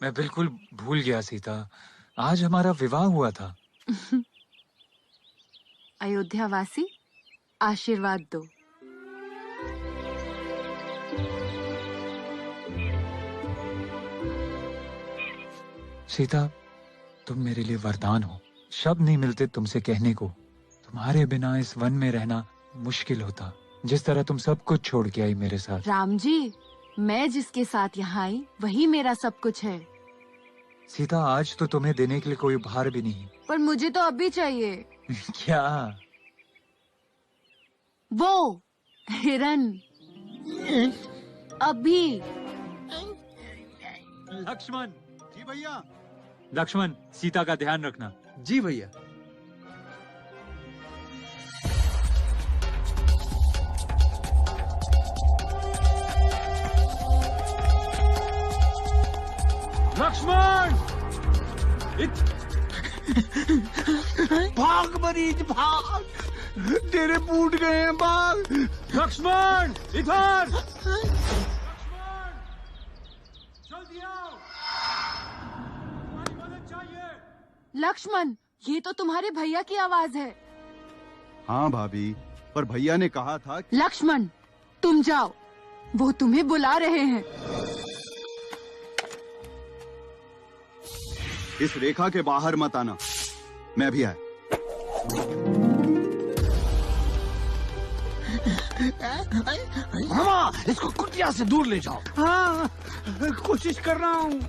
मैं बिल्कुल भूल गया सीता, आज हमारा विवाह हुआ था। अयोध्यावासी, आशीर्वाद दो। सीता, तुम मेरे लिए वरदान हो। शब्द नहीं मिलते तुमसे कहने को। तुम्हारे बिना इस वन में रहना मुश्किल होता, जिस तरह तुम सब कुछ छोड़ के आई मेरे साथ। राम जी, मैं जिसके साथ यहाँ आई वही मेरा सब कुछ है। सीता, आज तो तुम्हें देने के लिए कोई उपहार भी नहीं। पर मुझे तो अभी चाहिए। क्या? वो हिरन, अभी। लक्ष्मण। जी भैया। लक्ष्मण, सीता का ध्यान रखना। जी भैया। लक्ष्मण, भाग मरीज भाग, तेरे फूट गए हैं बाल। लक्ष्मण इधर, जल्दी आओ, तुम्हारी मदद चाहिए। लक्ष्मण, ये तो तुम्हारे भैया की आवाज है। हाँ भाभी, पर भैया ने कहा था। लक्ष्मण, तुम जाओ, वो तुम्हें बुला रहे हैं। इस रेखा के बाहर मत आना, मैं भी आया। मामा, इसको कुटिया से दूर ले जाओ। हाँ, कोशिश कर रहा हूँ।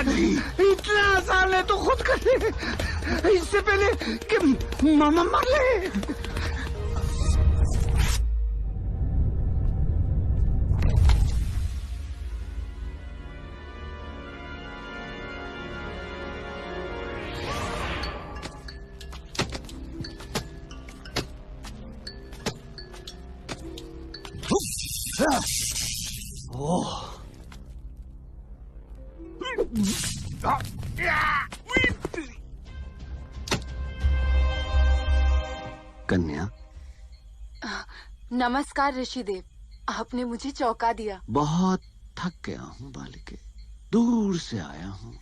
जी इतना आसान है तो खुद कर ले, इससे पहले कि मामा मर ले। कन्या, नमस्कार ऋषिदेव, आपने मुझे चौंका दिया। बहुत थक गया हूँ बालिके, दूर से आया हूँ,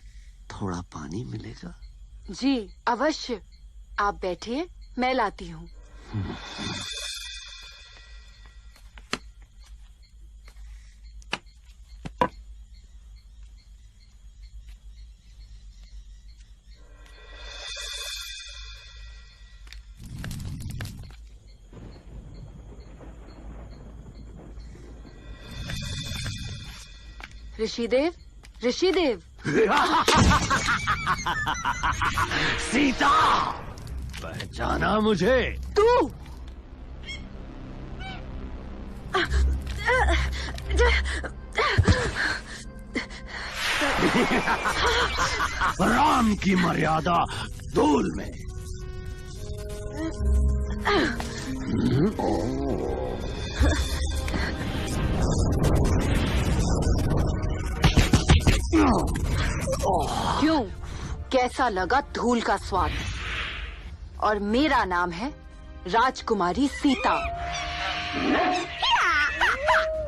थोड़ा पानी मिलेगा? जी अवश्य, आप बैठिए, मैं लाती हूँ। ऋषिदेव, ऋषिदेव। सीता, पहचाना मुझे? तू? राम की मर्यादा धूल में। क्यों, कैसा लगा धूल का स्वाद? और मेरा नाम है राजकुमारी सीता।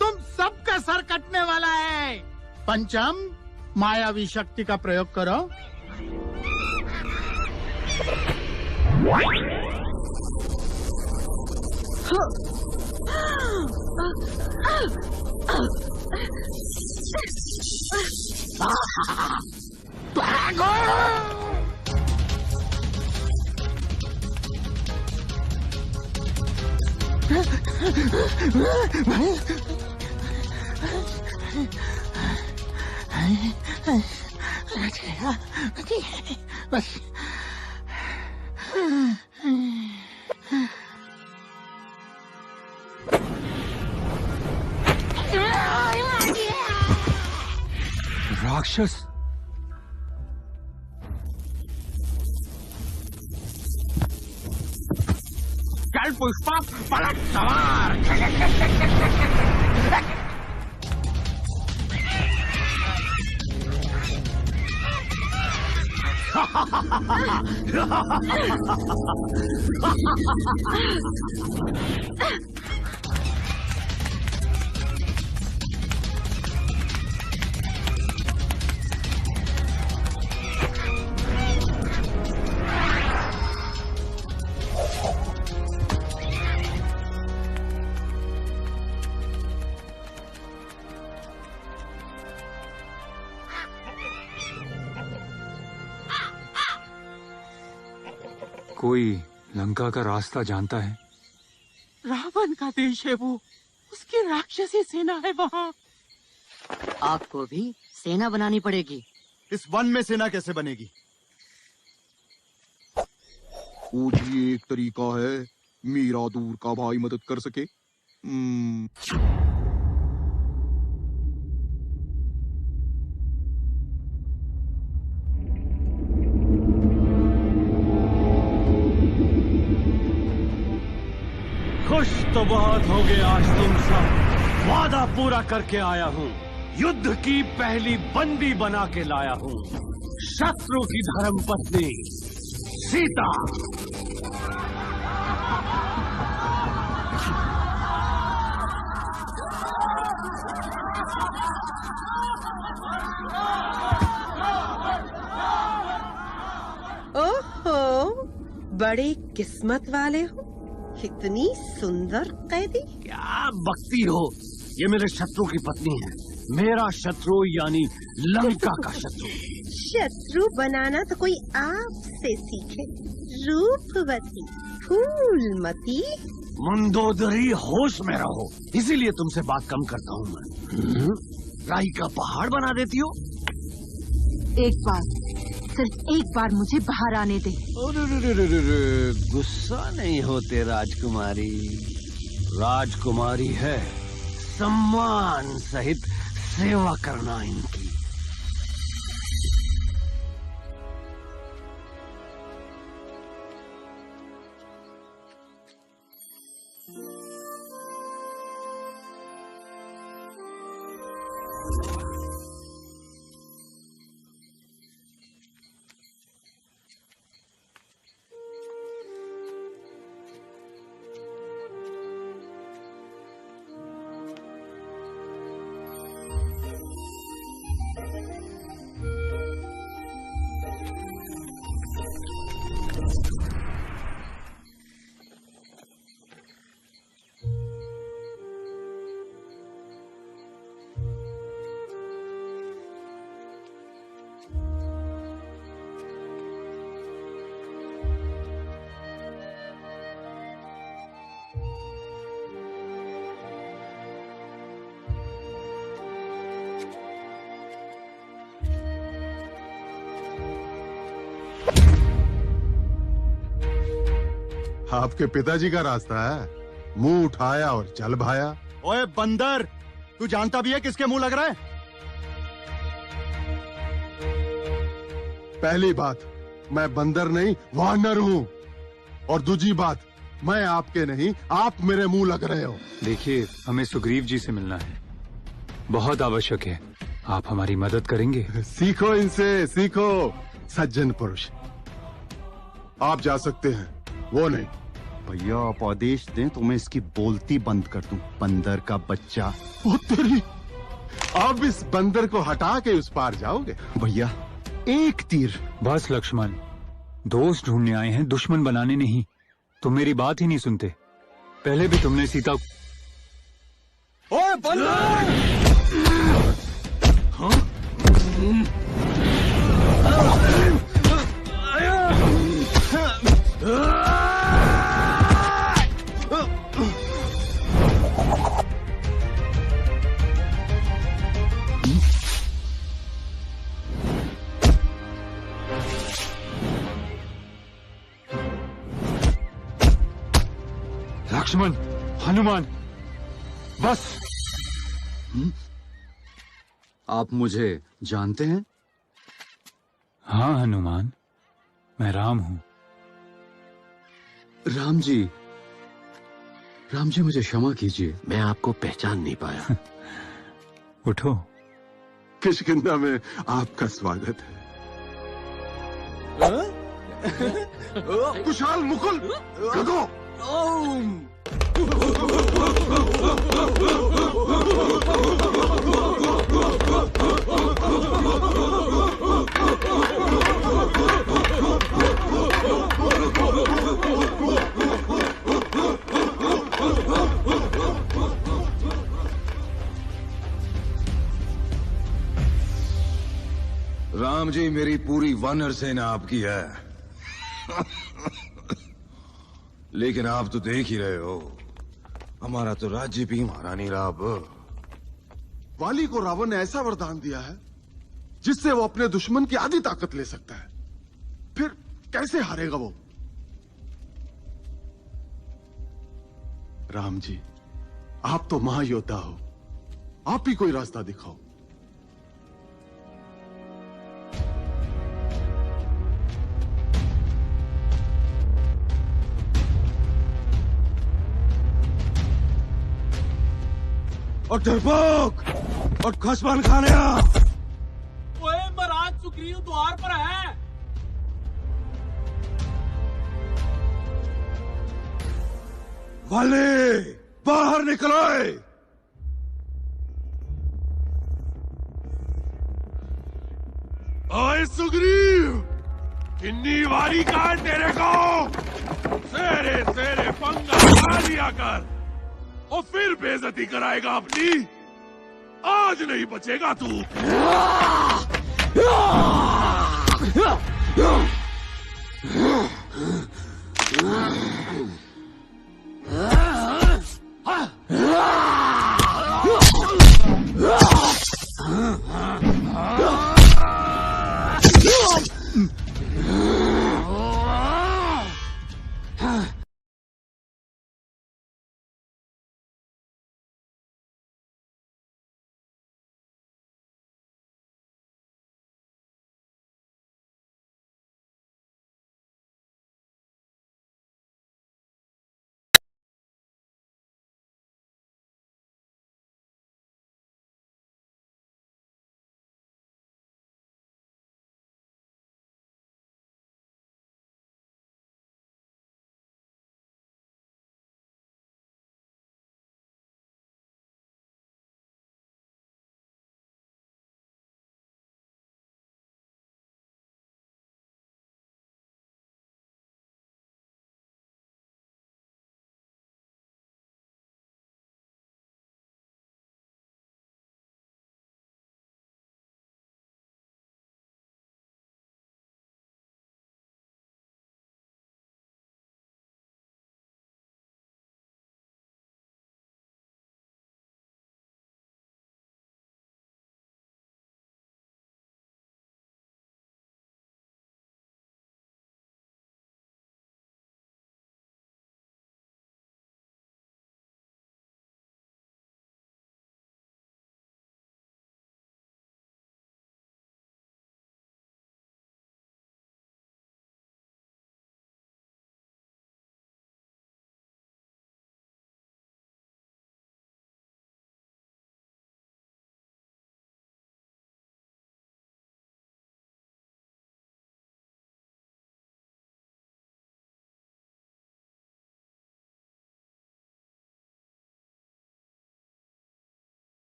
तुम सबका सर कटने वाला है। पंचम, मायावी शक्ति का प्रयोग करो। राक्षस, चल पुष्पा, पलट सवार। कोई लंका का रास्ता जानता है? रावण का देश है वो, उसकी राक्षसी सेना है वहाँ। आपको भी सेना बनानी पड़ेगी। इस वन में सेना कैसे बनेगी? पूछिए, एक तरीका है मेरा दूर का भाई मदद कर सके। खुश तो बहुत हो गए आज तुम सब। वादा पूरा करके आया हूँ, युद्ध की पहली बंदी बना के लाया हूँ, शत्रु की धर्म पत्नी सीता। ओहो, बड़े किस्मत वाले हो, इतनी सुंदर कैदी। क्या बकती हो, ये मेरे शत्रु की पत्नी है। मेरा शत्रु यानी लंका का शत्रु। शत्रु बनाना तो कोई आपसे सीखे, रूपवती फूलमती। मंदोदरी, होश में रहो, इसीलिए तुमसे बात कम करता हूँ मैं। राई का पहाड़ बना देती हो। सिर्फ एक बार मुझे बाहर आने दे। गुस्सा नहीं होते राजकुमारी। राजकुमारी है, सम्मान सहित सेवा करना इनकी। आपके पिताजी का रास्ता है, मुंह उठाया और चल भाया। ओए बंदर, तू जानता भी है किसके मुंह लग रहा है? पहली बात, मैं बंदर नहीं वानर हूँ, और दूसरी बात, मैं आपके नहीं, आप मेरे मुंह लग रहे हो। देखिए, हमें सुग्रीव जी से मिलना है, बहुत आवश्यक है। आप हमारी मदद करेंगे? सीखो इनसे, सीखो सज्जन पुरुष। आप जा सकते हैं, वो नहीं। भैया आप आदेश दें तो मैं इसकी बोलती बंद कर दूं। बंदर का बच्चा। ओ तेरी, अब इस बंदर को हटा के उस पार जाओगे? भैया एक तीर। बस लक्ष्मण, दोस्त ढूंढने आए हैं, दुश्मन बनाने नहीं। तुम मेरी बात ही नहीं सुनते। पहले भी तुमने सीता। ओए बंदर! हाँ? लक्ष्मण, हनुमान, बस। आप मुझे जानते हैं? हाँ हनुमान, मैं राम हूँ। राम जी मुझे क्षमा कीजिए, मैं आपको पहचान नहीं पाया। उठो। किष्किंधा में आपका स्वागत है। कुशाल मुकुल, गदो। राम जी, मेरी पूरी वानर सेना आपकी है। लेकिन आप तो देख ही रहे हो, हमारा तो राज्य भी महारानी राव। वाली को रावण ने ऐसा वरदान दिया है जिससे वो अपने दुश्मन की आधी ताकत ले सकता है। फिर कैसे हारेगा वो? राम जी, आप तो महायोद्धा हो, आप ही कोई रास्ता दिखाओ। और डरपोक और खसमान खाने। ओए महाराज, सुग्रीव द्वार पर है। वाले, बाहर निकलो। ओए सुग्रीव, किन्नी वारी का है तेरे को? सेरे सेरे पंगा खा लिया कर, और फिर बेइज्जती कराएगा अपनी। आज नहीं बचेगा तू।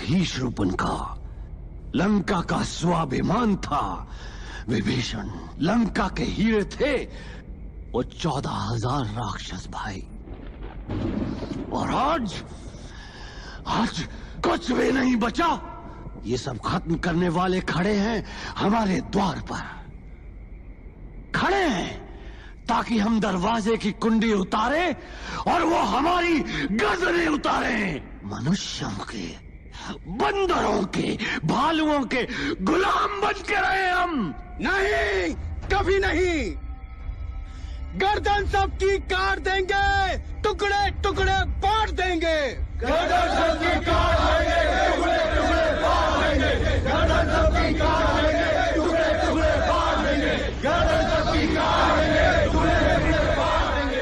ही शूर्पणखा लंका का स्वाभिमान था। विभीषण लंका के हीरे थे, वो 14,000 राक्षस भाई। और आज कुछ भी नहीं बचा। ये सब खत्म करने वाले खड़े हैं हमारे द्वार पर, खड़े हैं ताकि हम दरवाजे की कुंडी उतारे और वो हमारी गर्दनें उतारे। मनुष्यों के, बंदरों के, भालुओं के गुलाम बन के रहे हम। नहीं, कभी नहीं। गर्दन सबकी काट देंगे, टुकड़े टुकड़े बांट देंगे। गर्दन सबकी काट देंगे, टुकड़े टुकड़े बांट देंगे। गर्दन सबकी काट देंगे, टुकड़े टुकड़े बांट देंगे। गर्दन सबकी काट देंगे, टुकड़े टुकड़े बांट देंगे।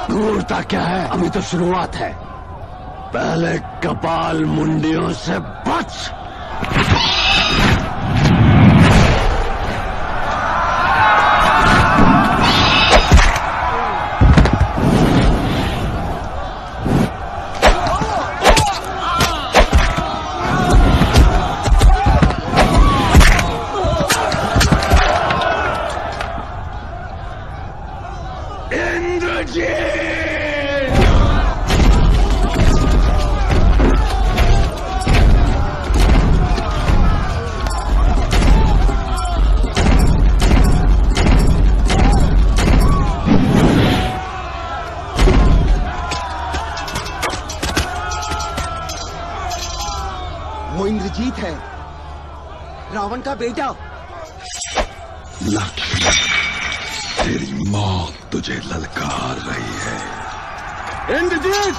क्रूरता क्या है? अभी तो शुरुआत है। पहले कपाल मुंडियों से बच। वो इंद्रजीत है, रावण का बेटा। लक्ष्मण, तेरी मौत तुझे ललकार रही है। इंद्रजीत,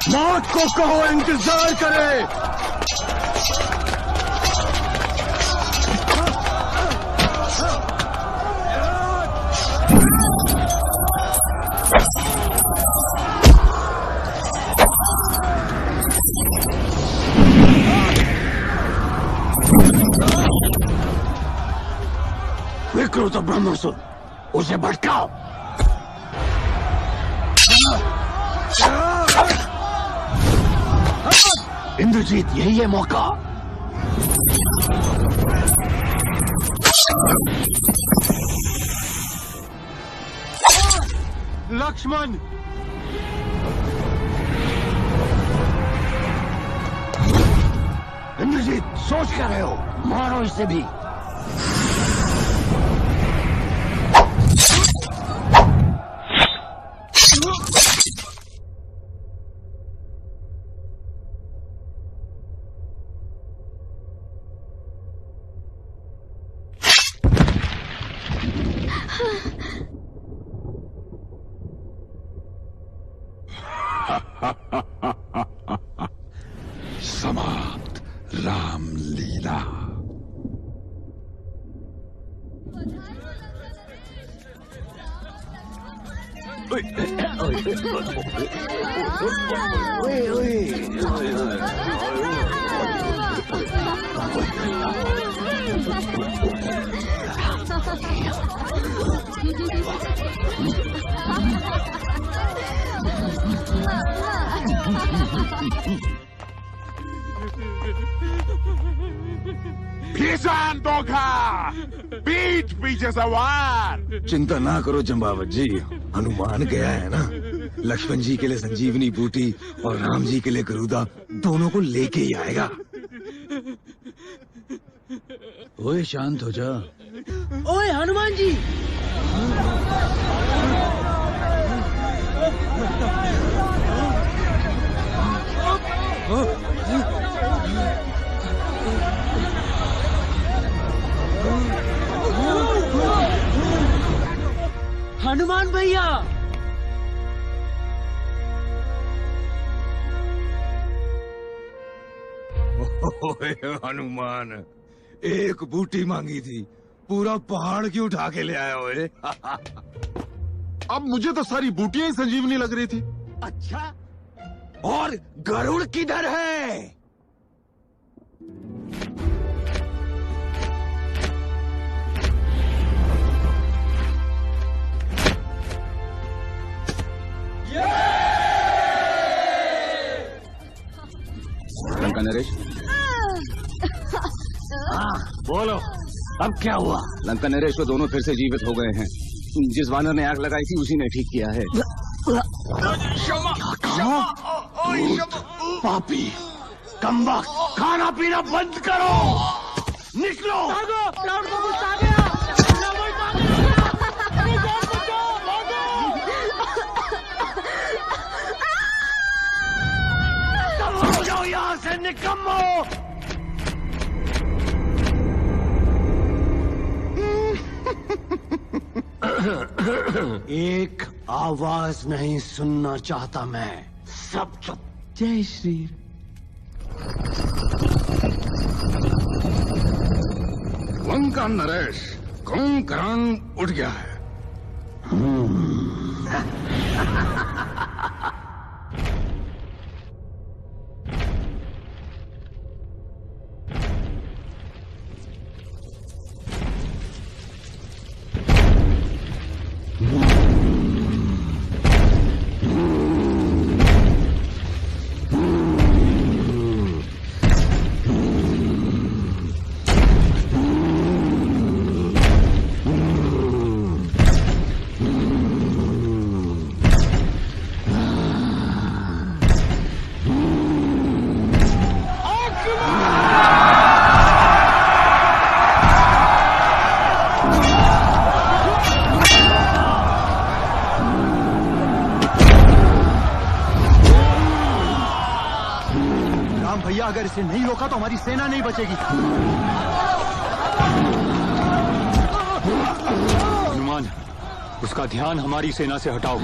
मौत को कहो इंतजार करे। विकृत ब्रह्मसुर, उसे भटकाओ। इंद्रजीत, यही है मौका। लक्ष्मण, इंद्रजीत, सोच क्या रहे हो? मारो इसे भी। समाप्त रामलीला। भीषण धोखा, पीठ पीछे सवार। चिंता ना करो जंबावत जी, हनुमान गया है ना। लक्ष्मण जी के लिए संजीवनी बूटी और राम जी के लिए गरुदा, दोनों को लेके ही आएगा। ओए शांत हो जा। ओए हनुमान जी, हनुमान भैया। ओए हनुमान, एक बूटी मांगी थी, पूरा पहाड़ क्यों उठा के ले आया ओए? अब मुझे तो सारी बूटियां ही संजीवनी लग रही थी। अच्छा, और गरुड़ किधर है? लंका नरेश। बोलो, अब क्या हुआ? लंका नरेश तो दोनों फिर से जीवित हो गए हैं। जिस वानर ने आग लगाई थी उसी ने ठीक किया है। पापी, कमबख्त, खाना पीना बंद करो, निकलो। रावण को गुस्सा आ गया। हो जाओ यहाँ से निकम्मो। एक आवाज नहीं सुनना चाहता मैं, सब चुप। जय श्री। लंका नरेश कुंभकर्ण उठ गया है। भैया अगर इसे नहीं रोका तो हमारी सेना नहीं बचेगी। हनुमान, उसका ध्यान हमारी सेना से हटाओ।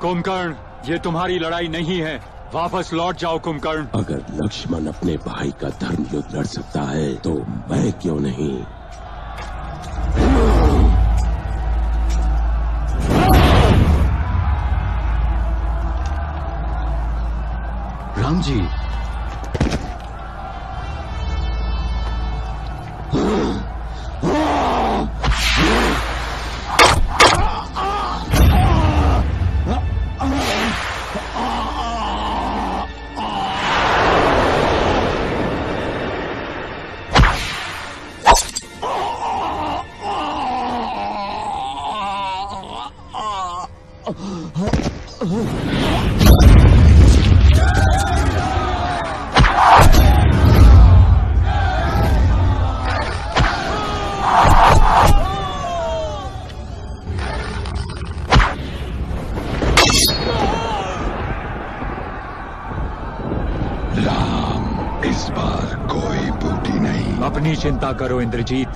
कुंभकर्ण, ये तुम्हारी लड़ाई नहीं है, वापस लौट जाओ कुंभकर्ण। अगर लक्ष्मण अपने भाई का धर्म युद्ध लड़ सकता है तो मैं क्यों नहीं? राम जी, अपनी चिंता करो इंद्रजीत।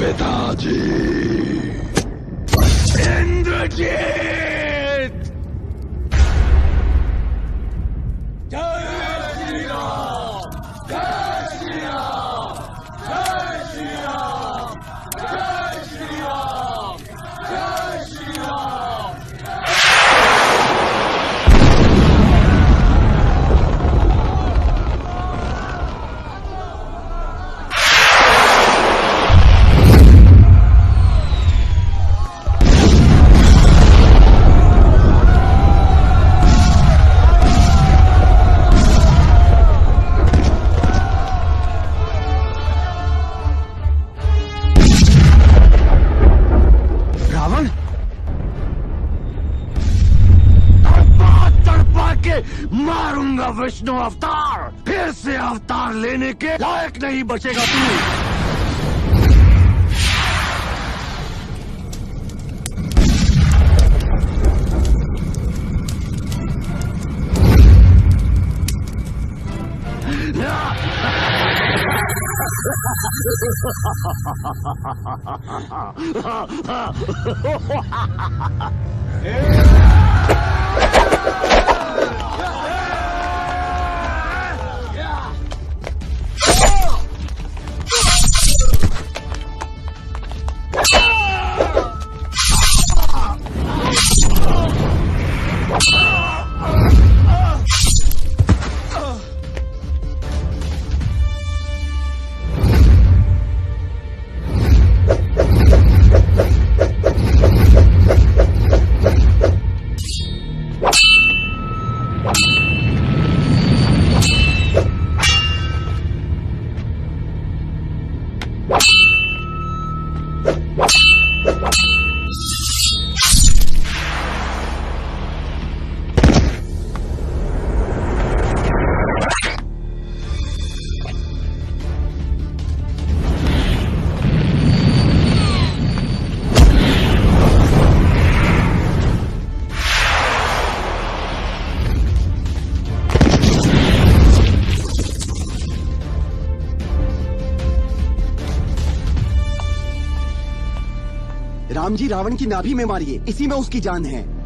पिताजी इंद्रजीत जय श्री राम जय श्री राम जय श्री राम जय श्री राम जय श्री राम। मारूंगा विष्णु अवतार, फिर से अवतार लेने के लायक नहीं बचेगा तू। राम जी रावण की नाभि में मारिए, इसी में उसकी जान है।